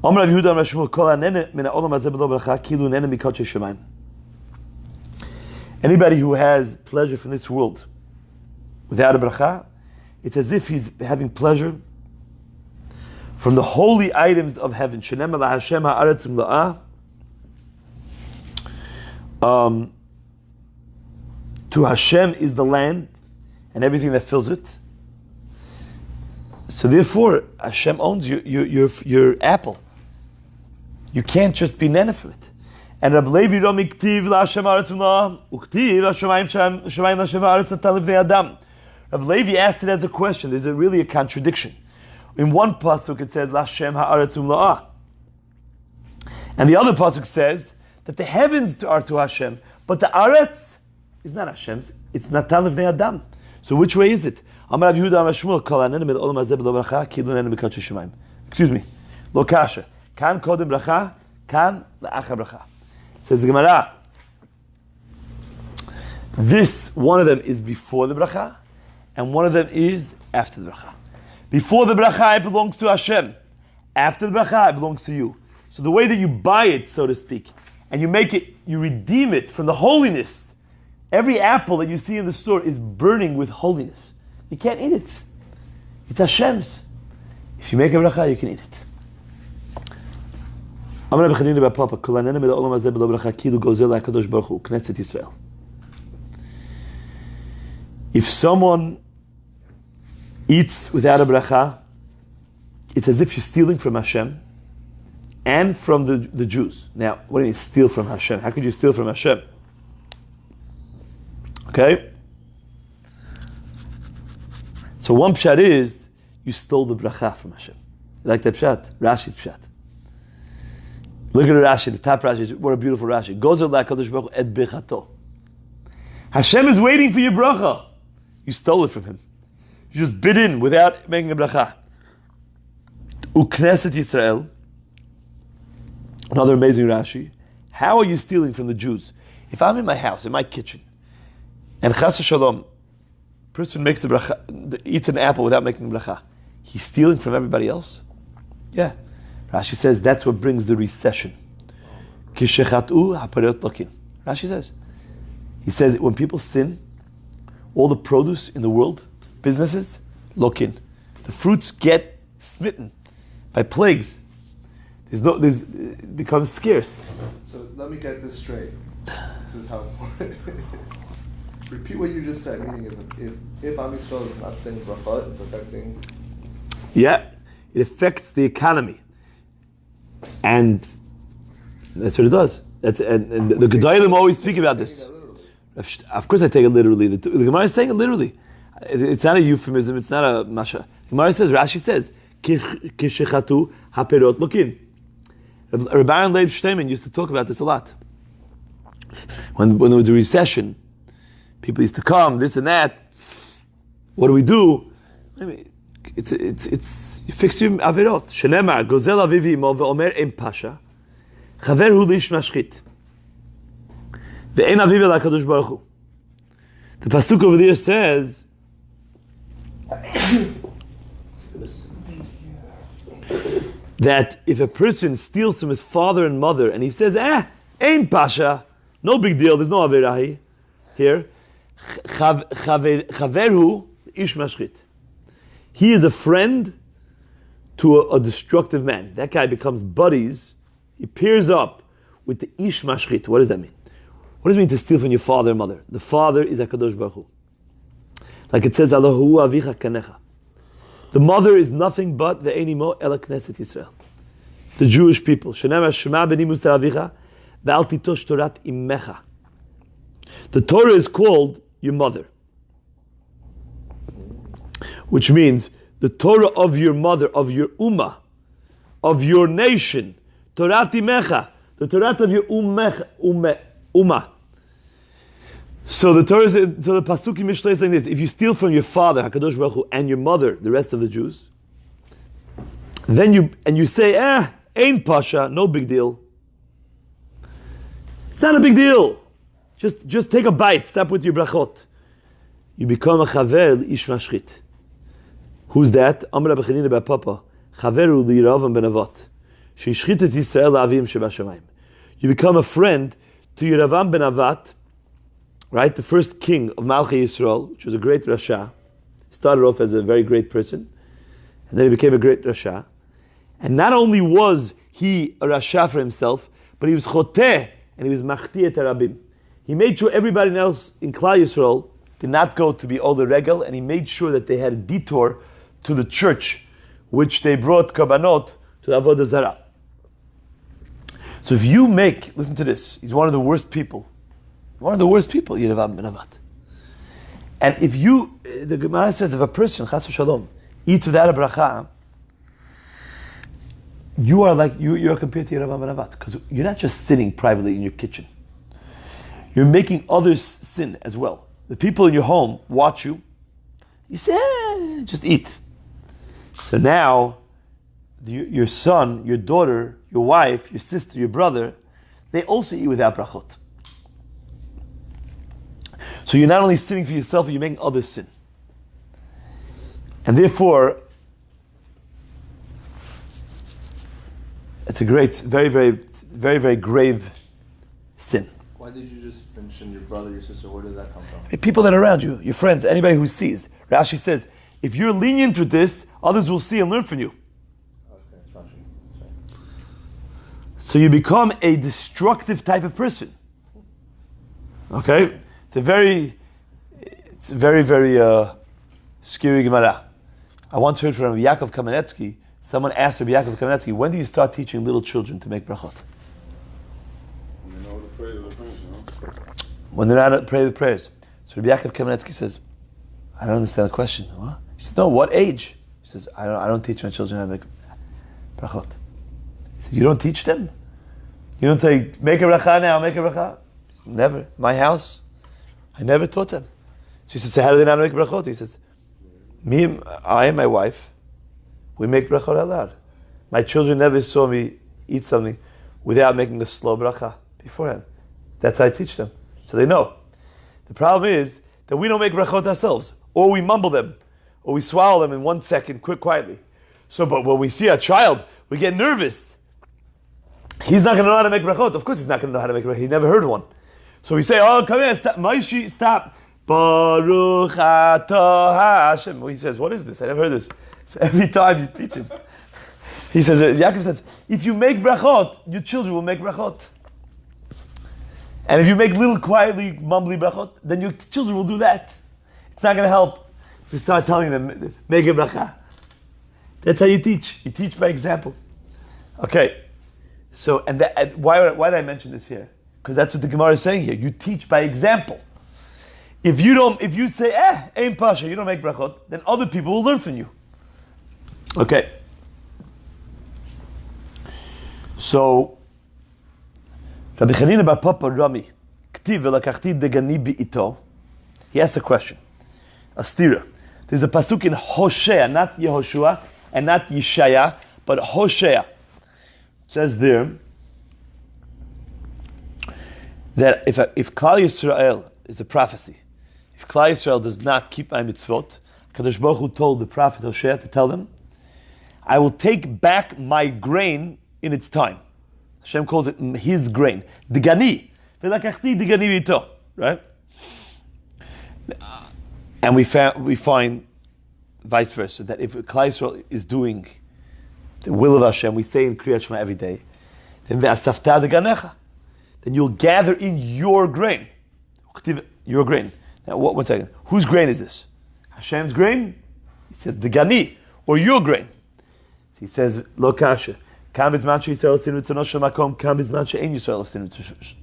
Amar Rav Yehuda Amar Shmuel Kol Hanene Min Ha'olam Hazeh B'lo Beracha Kilu Nene Mikotchei Shemayim. Anybody who has pleasure from this world without a bracha, it's as if he's having pleasure from the holy items of heaven. Shenem ala Hashem ha'aretz umla'ah. To Hashem is the land and everything that fills it. So therefore, Hashem owns your apple. You can't just be nene for it. And Rabbi Levi Rami Ktiv LaHashem Haaretz Umla'ah Uktiv HaShamayim LaHashem Haaretz Natan Livnei Adam. Rabbi Levi asked it as a question. There's really a contradiction. In one pasuk it says LaHashem Haaretz Umla'ah, and the other pasuk says that the heavens are to Hashem, but the Aretz is not Hashem's. It's Natan Livnei Adam. So which way is it? Amar Rav Yehuda Amar Shmuel Kol Hanene Min Ha'olam Hazeh B'lo Beracha Kilu Nene Mikotchei Shemayim. Excuse me. Lo kasha. Kan kodem bracha, kan la'achar bracha. Says the Gemara, this, one of them is before the bracha, and one of them is after the bracha. Before the bracha, it belongs to Hashem. After the bracha, it belongs to you. So the way that you buy it, so to speak, and you make it, you redeem it from the holiness. Every apple that you see in the store is burning with holiness. You can't eat it. It's Hashem's. If you make a bracha, you can eat it. If someone eats without a bracha, it's as if you're stealing from Hashem and from the Jews. Now, what do you mean steal from Hashem? How could you steal from Hashem? Okay? So one pshat is, you stole the bracha from Hashem. You like that pshat? Rashi's pshat. Look at the Rashi, the top Rashi. What a beautiful Rashi. Gozer la'kadosh baruch hu et bechato. Hashem is waiting for your bracha. You stole it from him. You just bid in without making a bracha. Ukneset Yisrael. Another amazing Rashi. How are you stealing from the Jews? If I'm in my house, in my kitchen, and chas v'shalom, person makes the bracha, eats an apple without making a bracha, he's stealing from everybody else? Yeah. Rashi says that's what brings the recession. Rashi says. He says when people sin, all the produce in the world, businesses, lokin. The fruits get smitten by plagues. It becomes scarce. So let me get this straight. This is how important it is. Repeat what you just said, meaning if Am Yisrael is not saying brachot, it's affecting... Yeah, it affects the economy. And that's what it does. And the Gedolim always speak about this. Of course I take it literally. The Gemara is saying it literally. It's not a euphemism, it's not a masha. The Gemara says, Rashi says, Kishechatu haperot lokin. Rabbi Aaron Leib Shteiman used to talk about this a lot. When there was a recession, people used to come, this and that. What do we do? I mean, it's you fix your averot. Shenemar gozel avivi imo ve'omer em pasha chaver hu lish mashchit ve'en avivi la'kadosh baruch hu. The pasuk over there says that if a person steals from his father and mother and he says, ain't pasha, no big deal, there's no averahi here. Chaverhu ish mashchit. He is a friend to a destructive man. That guy becomes buddies. He pairs up with the ish mashchit. What does that mean? What does it mean to steal from your father and mother? The father is HaKadosh Baruch Hu. Like it says, Allahu avicha kanecha. The mother is nothing but the enimo ela Knesset Yisrael. The Jewish people. Shenema shema b'ni muster avicha ve'al titosh torat imecha. The Torah is called your mother. Which means the Torah of your mother, of your ummah, of your nation. Torat imecha. The Torah of your ummah. So the Torah, so the pasuk in Mishlei is like this: if you steal from your father, Hakadosh Baruch Hu, and your mother, the rest of the Jews, then you say, ain't pasha, no big deal. It's not a big deal. Just take a bite. Stop with your berachot. You become a chaver ish mashchit. Who's that? Amar Rabbi Chanina bar Papa. Chaveru liravam ben Avat. Sheishchit et Yisrael la'avim shebashamayim. You become a friend to Yeravam ben Avat, right? The first king of Malchei Yisrael, which was a great Rasha. Started off as a very great person, and then he became a great Rasha. And not only was he a Rasha for himself, but he was Choteh, and he was Machti et Harabim. He made sure everybody else in Klal Yisrael did not go to be Ole Regel, and he made sure that they had a detour to the church, which they brought Karbanot to the Avodah Zarah. So if you make, listen to this, he's one of the worst people. One of the worst people, Yeravam ben Avat. And if you, the Gemara says, if a person, Chas v'Shalom, eats without a bracha, you are like, you're compared to Yeravam ben Avat, because you're not just sitting privately in your kitchen. You're making others sin as well. The people in your home watch you. You say, just eat. So now, your son, your daughter, your wife, your sister, your brother, they also eat without berachot. So you're not only sinning for yourself, you're making others sin. And therefore, it's a great, very, very, very, very grave sin. Why did you just mention your brother, your sister? Where did that come from? People that are around you, your friends, anybody who sees. Rashi says, if you're lenient with this, others will see and learn from you. Okay, it's Rashi. That's right. So you become a destructive type of person. Okay? It's a very, very scary Gemara. I once heard from Yaakov Kamenetsky, someone asked Rabbi Yaakov Kamenetsky, when do you start teaching little children to make berachot? You know to pray the prayers, no? When they're not pray the prayers. So Rabbi Yaakov Kamenetsky says, I don't understand the question. What? He said, no, what age? He says, I don't teach my children how to make berachot. He said, you don't teach them? You don't say, make a bracha now, make a bracha? Never. My house, I never taught them. So he says, so how do they not make berachot? He says, I and my wife, we make berachot aloud. My children never saw me eat something without making a slow bracha beforehand. That's how I teach them. So they know. The problem is that we don't make berachot ourselves. Or we mumble them. Or we swallow them in 1 second, quietly. So, but when we see a child, we get nervous. He's not going to know how to make berachot. Of course he's not going to know how to make berachot. He's never heard one. So we say, oh, come here, stop. Maishi, stop. Baruch atah Hashem. He says, what is this? I never heard this. So every time you teach him. He says, Yaakov says, if you make berachot, your children will make berachot. And if you make little quietly mumbly berachot, then your children will do that. It's not going to help to start telling them, make a bracha. That's how you teach. You teach by example. Okay. So, and why did I mention this here? Because that's what the Gemara is saying here. You teach by example. If you say, ain't pasha, you don't make berachot, then other people will learn from you. Okay. So, Rabbi Chanina bar Papa Rami, k'tiv v'lakachti degani bi'ito. He asked a question, a stira. There's a pasuk in Hosea, not Yehoshua, and not Yeshaya, but Hosea. It says there that if Klal Yisrael is a prophecy, if Klal Yisrael does not keep my mitzvot, Kadosh Baruch Hu told the prophet Hosea to tell them, I will take back my grain in its time. Hashem calls it his grain. Digani. V'lakachti digani v'ito. Right? And we find vice versa, that if Klal Yisrael is doing the will of Hashem, we say in Kriyat Shema every day, then ve'asafta deganecha, then you'll gather in your grain. Your grain. Now, one second. Whose grain is this? Hashem's grain? He says, Degani, or your grain. So he says, Lo kasha. Kam bizman she'Yisrael osin ritzono shel makom, kam bizman she'ein Yisrael osin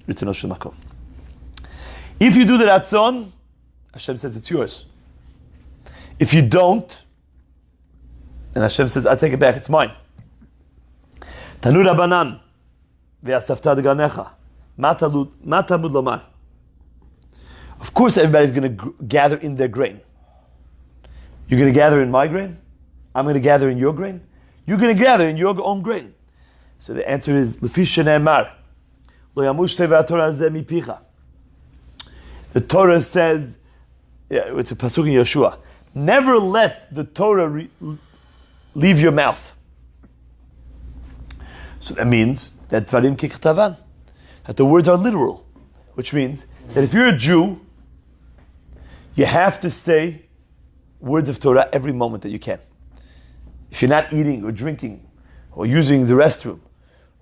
ritzono shel makom. If you do the ratzon, Hashem says it's yours. If you don't, then Hashem says, I'll take it back, it's mine. Tanu Rabbanan, ve'asafta deganecha, ma talmud lomar. Of course, everybody's going to gather in their grain. You're going to gather in my grain. I'm going to gather in your grain. You're going to gather in your own grain. So the answer is Lefi shene'emar, lo yamush teva Torah zeh mipicha. The Torah says, it's a pasuk in Yeshua. Never let the Torah leave your mouth. So that means that dvarim kiktavan, that the words are literal, which means that if you're a Jew, you have to say words of Torah every moment that you can. If you're not eating or drinking or using the restroom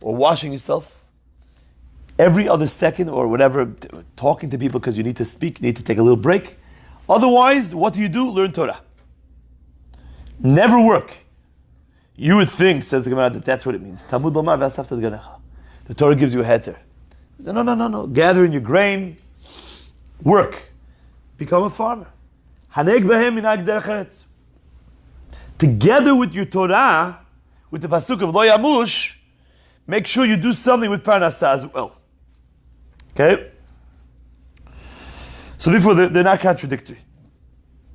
or washing yourself, every other second or whatever, talking to people because you need to speak, you need to take a little break. Otherwise, what do? Learn Torah. Never work. You would think, says the Gemara, that that's what it means. Talmud lomar ve'asafta deganecha. The Torah gives you a heter. No. Gather in your grain. Work. Become a farmer. Haneg behem minhag derech eretz. Together with your Torah, with the pasuk of lo yamush, make sure you do something with parnasah as well. Okay? So therefore, they're not contradictory.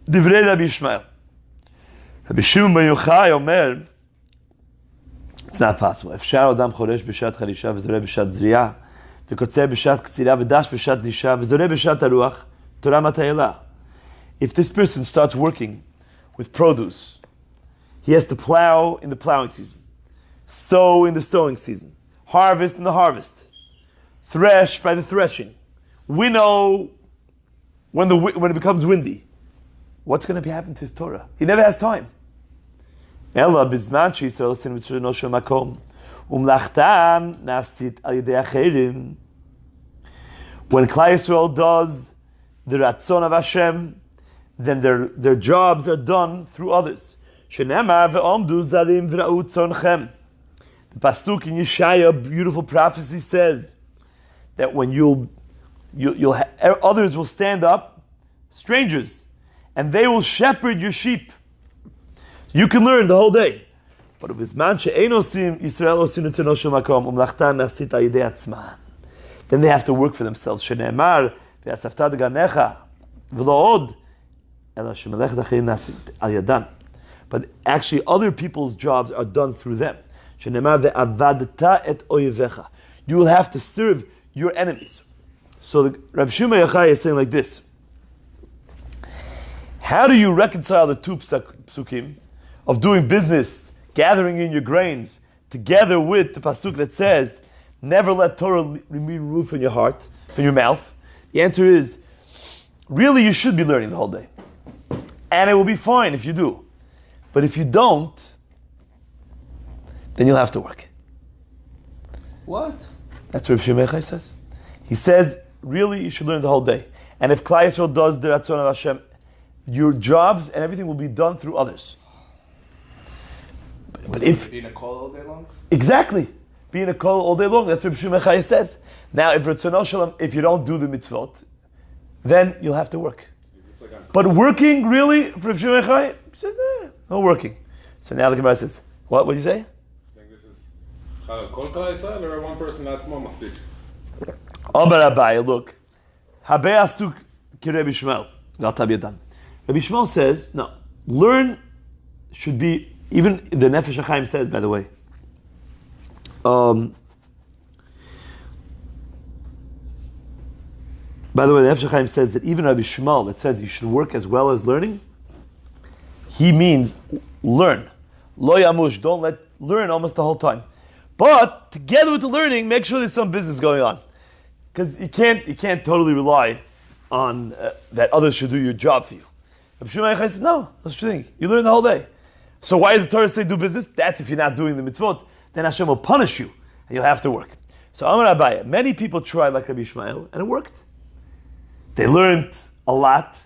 Divrei Rabbi Yishmael. Rabbi Shimon ben Yochai omer, it's not possible. אפשר אדם חורש בשעת חרישה וזורע בשעת זריעה, וקוצר בשעת קצירה ודש בשעת דישה וזורע בשעת הרוח, תורה מטיילה. If this person starts working with produce, he has to plow in the plowing season, sow in the sowing season, harvest in the harvest, thresh by the threshing, winnow when it becomes windy. What's going to happen to his Torah? He never has time. Ela bizman she'Yisrael osin ritzono shel makom, umlachtan nasit al yedei acherim. When Klal Yisrael does the ratzon of Hashem, then their jobs are done through others. Shenemar ve'omdu zarim v'ra'u tzorchem. The pasuk in Yeshaya, beautiful prophecy, says that when others will stand up, strangers, and they will shepherd your sheep. You can learn the whole day. But then they have to work for themselves. But actually other people's jobs are done through them. You will have to serve your enemies. So Rabbi Shimon Yochai is saying like this. How do you reconcile the two psukim of doing business, gathering in your grains, together with the pasuk that says, never let Torah be removed from your heart, from your mouth? The answer is, really you should be learning the whole day. And it will be fine if you do. But if you don't, then you'll have to work. What? That's what Rabbi Shimon Yochai says. He says, really you should learn the whole day. And if Klal Yisrael does the ratzon of Hashem, your jobs and everything will be done through others. But if being a kol all day long? Exactly. Being a kol all day long, that's what Shimon Yochai says. Now if you don't do the mitzvot, then you'll have to work. But working really for Shimon Yochai, he says, no working. So now the Gemara says, what do you say? I think this is kol Klal Yisrael or one person that's more masechet. Amar Abaye, look. Habei asuk ki Rabbi Shmuel. Rabbi Shmuel says, no, learn should be, even the Nefesh HaChaim says, by the way, By the way, the Hefsher Chaim says that even Rabbi Shmuel that says you should work as well as learning, he means learn. Lo yamush, don't learn almost the whole time. But together with the learning, make sure there's some business going on, because you can't totally rely on that others should do your job for you. Rabbi Shimon Yochai says, no, that's the thing. You learn the whole day. So why does the Torah say do business? That's if you're not doing the mitzvot. Then Hashem will punish you, and you'll have to work. So Amar Abaye, many people tried like Rabbi Ishmael, and it worked. They learned a lot,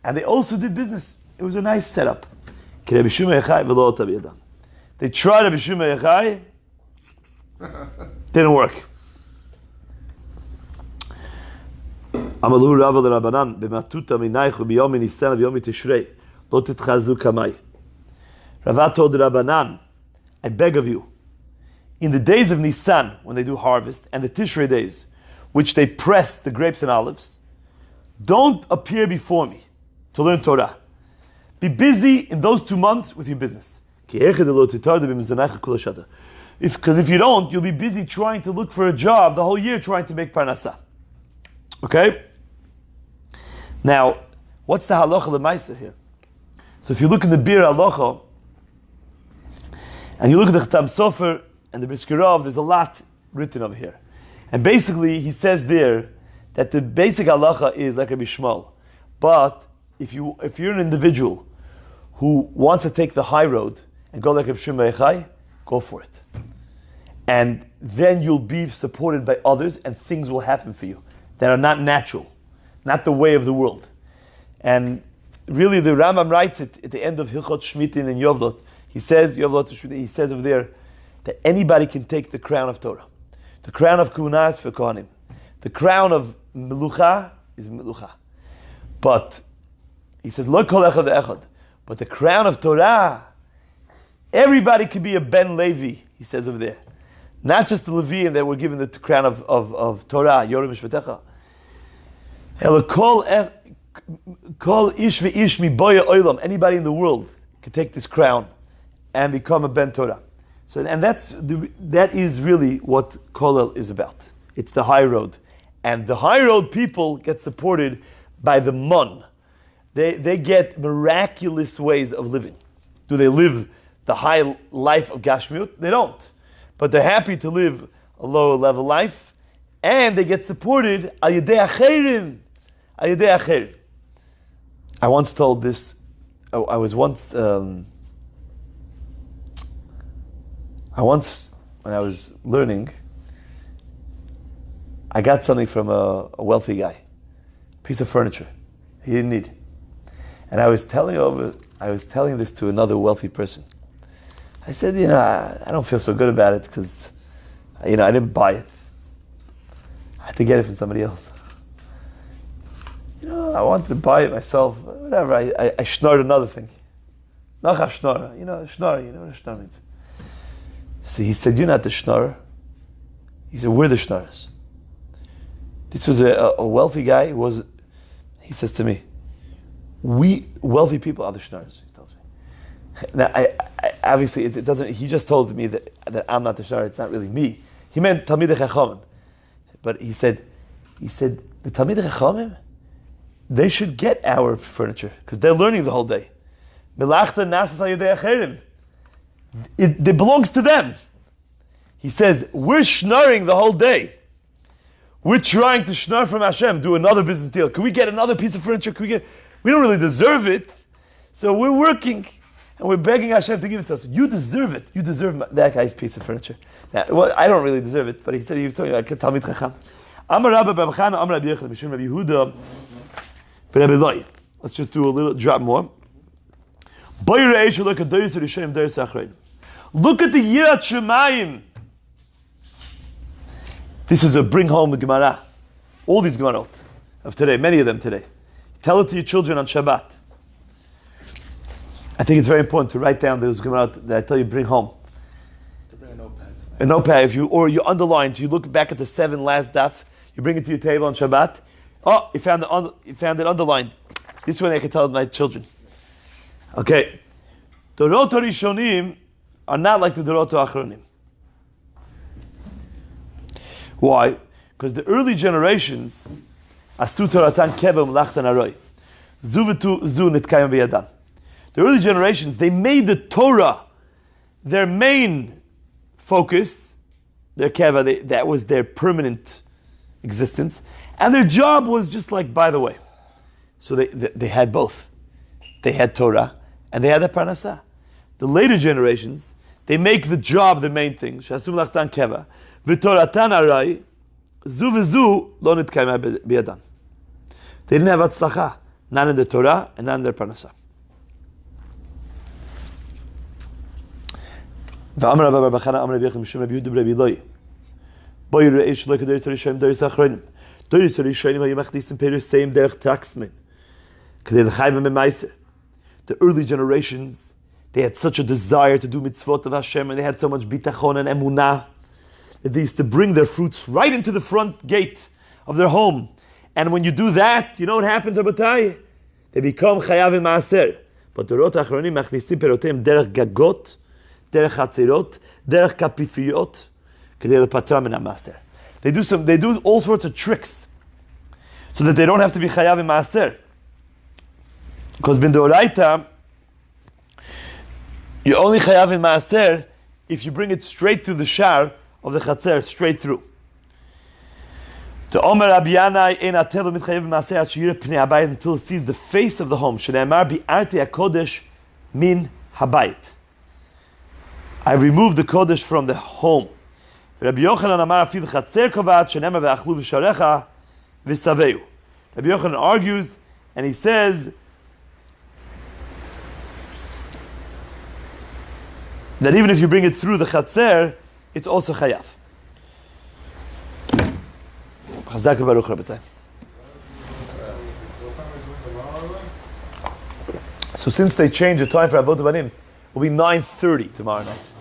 and they also did business. It was a nice setup. They tried Rabbi Shimon Yochai, didn't work. Amalu Rava l'Rabanan b'matuta minaychu b'yomi Nisan v'yomi Tishrei lo titchazu kamai. Rava told the Rabbanan, I beg of you, in the days of Nisan, when they do harvest, and the Tishrei days, which they press the grapes and olives, don't appear before me to learn Torah. Be busy in those 2 months with your business. Because if you don't, you'll be busy trying to look for a job the whole year, trying to make parnasah. Okay? Now, what's the halacha l'maisa here? So if you look in the Bir halacha, and you look at the Chatam Sofer and the Briskirov, there's a lot written over here. And basically, he says there that the basic halacha is like Rabbi Shmuel. But if you're an individual who wants to take the high road and go like Rabbi Shimon Yochai, go for it. And then you'll be supported by others, and things will happen for you that are not natural, not the way of the world. And really, the Rambam writes it at the end of Hilchot Shmitin and Yovlot. He says over there that anybody can take the crown of Torah. The crown of Kuhuna is for Kohanim. The crown of Melucha is Melucha. But he says, Lo kol echad ve'echad. But the crown of Torah, everybody can be a Ben Levi, he says over there. Not just the Levian that were given the crown of Torah, Yorim Mishpatecha. Kol ish ve'ish mi boya oilam. Anybody in the world can take this crown and become a Ben Torah. So, and that is really what Kollel is about. It's the high road. And the high road people get supported by the Mon. They get miraculous ways of living. Do they live the high life of Gashmiut? They don't. But they're happy to live a lower level life, and they get supported al yedei acherim. Al yedei acherim. I once told this. I was once. When I was learning, I got something from a wealthy guy, a piece of furniture he didn't need, and I was telling this to another wealthy person. I said, I don't feel so good about it because, I didn't buy it. I had to get it from somebody else. I wanted to buy it myself. Whatever. I schnorred another thing. Nach a schnorr. Schnorr. You know what a schnorr means. So he said, you're not the schnorrer. He said, we're the schnorrers. This was a wealthy guy. He says to me, we wealthy people are the schnorrers. He tells me. Now, I obviously it doesn't. He just told me that I'm not the schnorrer. It's not really me. He meant Talmidei Chachamim. But he said the Talmidei Chachamim, they should get our furniture because they're learning the whole day. Melachta nasas al yedei acherim. It belongs to them. He says, we're schnorring the whole day. We're trying to schnorr from Hashem, do another business deal. Can we get another piece of furniture? We don't really deserve it. So we're working and we're begging Hashem to give it to us. You deserve it. You deserve that guy's piece of furniture. Now, I don't really deserve it, but he said he was telling me like Talmid Chacham. Amar Rabbi B'Chana, Amar Rabbi Yechon, B'Shum Rabbi Yehuda, B'Rabbi Loi. Let's just do a little drop more. Look at the Yirat Shemayim. This is a bring home the Gemara. All these Gemarot of today, many of them today. Tell it to your children on Shabbat. I think it's very important to write down those Gemarot that I tell you bring home. To bring a notepad. A notepad, you underline, you look back at the 7 last daf, you bring it to your table on Shabbat. Oh, you found it underlined. This way I can tell my children. Okay, Dorot Rishonim are not like the Dorot Achronim. Why? Because the early generations Asu Toratan Keva Melachtan Aroi. Zu v'tu zu nitkayim b'yadan. The early generations, they made the Torah their main focus, their keva, that was their permanent existence, and their job was just like by the way. So they had both. They had Torah and they had the parnasah. The later generations, they make the job the main thing. Shasum lachtan keva, v'toratan arai, zu v'zu lo nitkayim b'yadan. They didn't have atzlacha, not in the Torah and not in their parnasah. ואמר רבא בר חנא אמר רבי יוחנן משום רבי יהודה ברבי אלוהי בואי ראה שלא כדאי ראשונים דרך האחרונים דרך ראשונים היו מכניסים פירוסים דרך טקסמן כדי לחייב במייסר. The early generations, they had such a desire to do mitzvot of Hashem, and they had so much bitachon and emunah that they used to bring their fruits right into the front gate of their home. And when you do that, you know what happens, Rabotai? They become chayav in maaser. But the rot achronim machnisim perotim derech gagot, derech hatzirot, derech kapifiyot, kedei lepatra min maaser. They do all sorts of tricks so that they don't have to be chayav in maaser. Because bin deoraita, you only chayav in maaser if you bring it straight through the shar of the chatzer, straight through. The Omer Rabbi Yanai ein atel mitchayev maaser ad sheyireh pnei habayit until it sees the face of the home. Shneimar bi'arti hakodesh min habayit. I removed the kodesh from the home. Rabbi Yochanan amar afil chatzer kovat shneimar ve'achlu v'sharecha v'saveu. Rabbi Yochanan argues and he says that even if you bring it through the chatzer, it's also chayav. Chazak Baruch Rabbetai. So since they changed the time for Avot Banim, it will be 9:30 tomorrow night.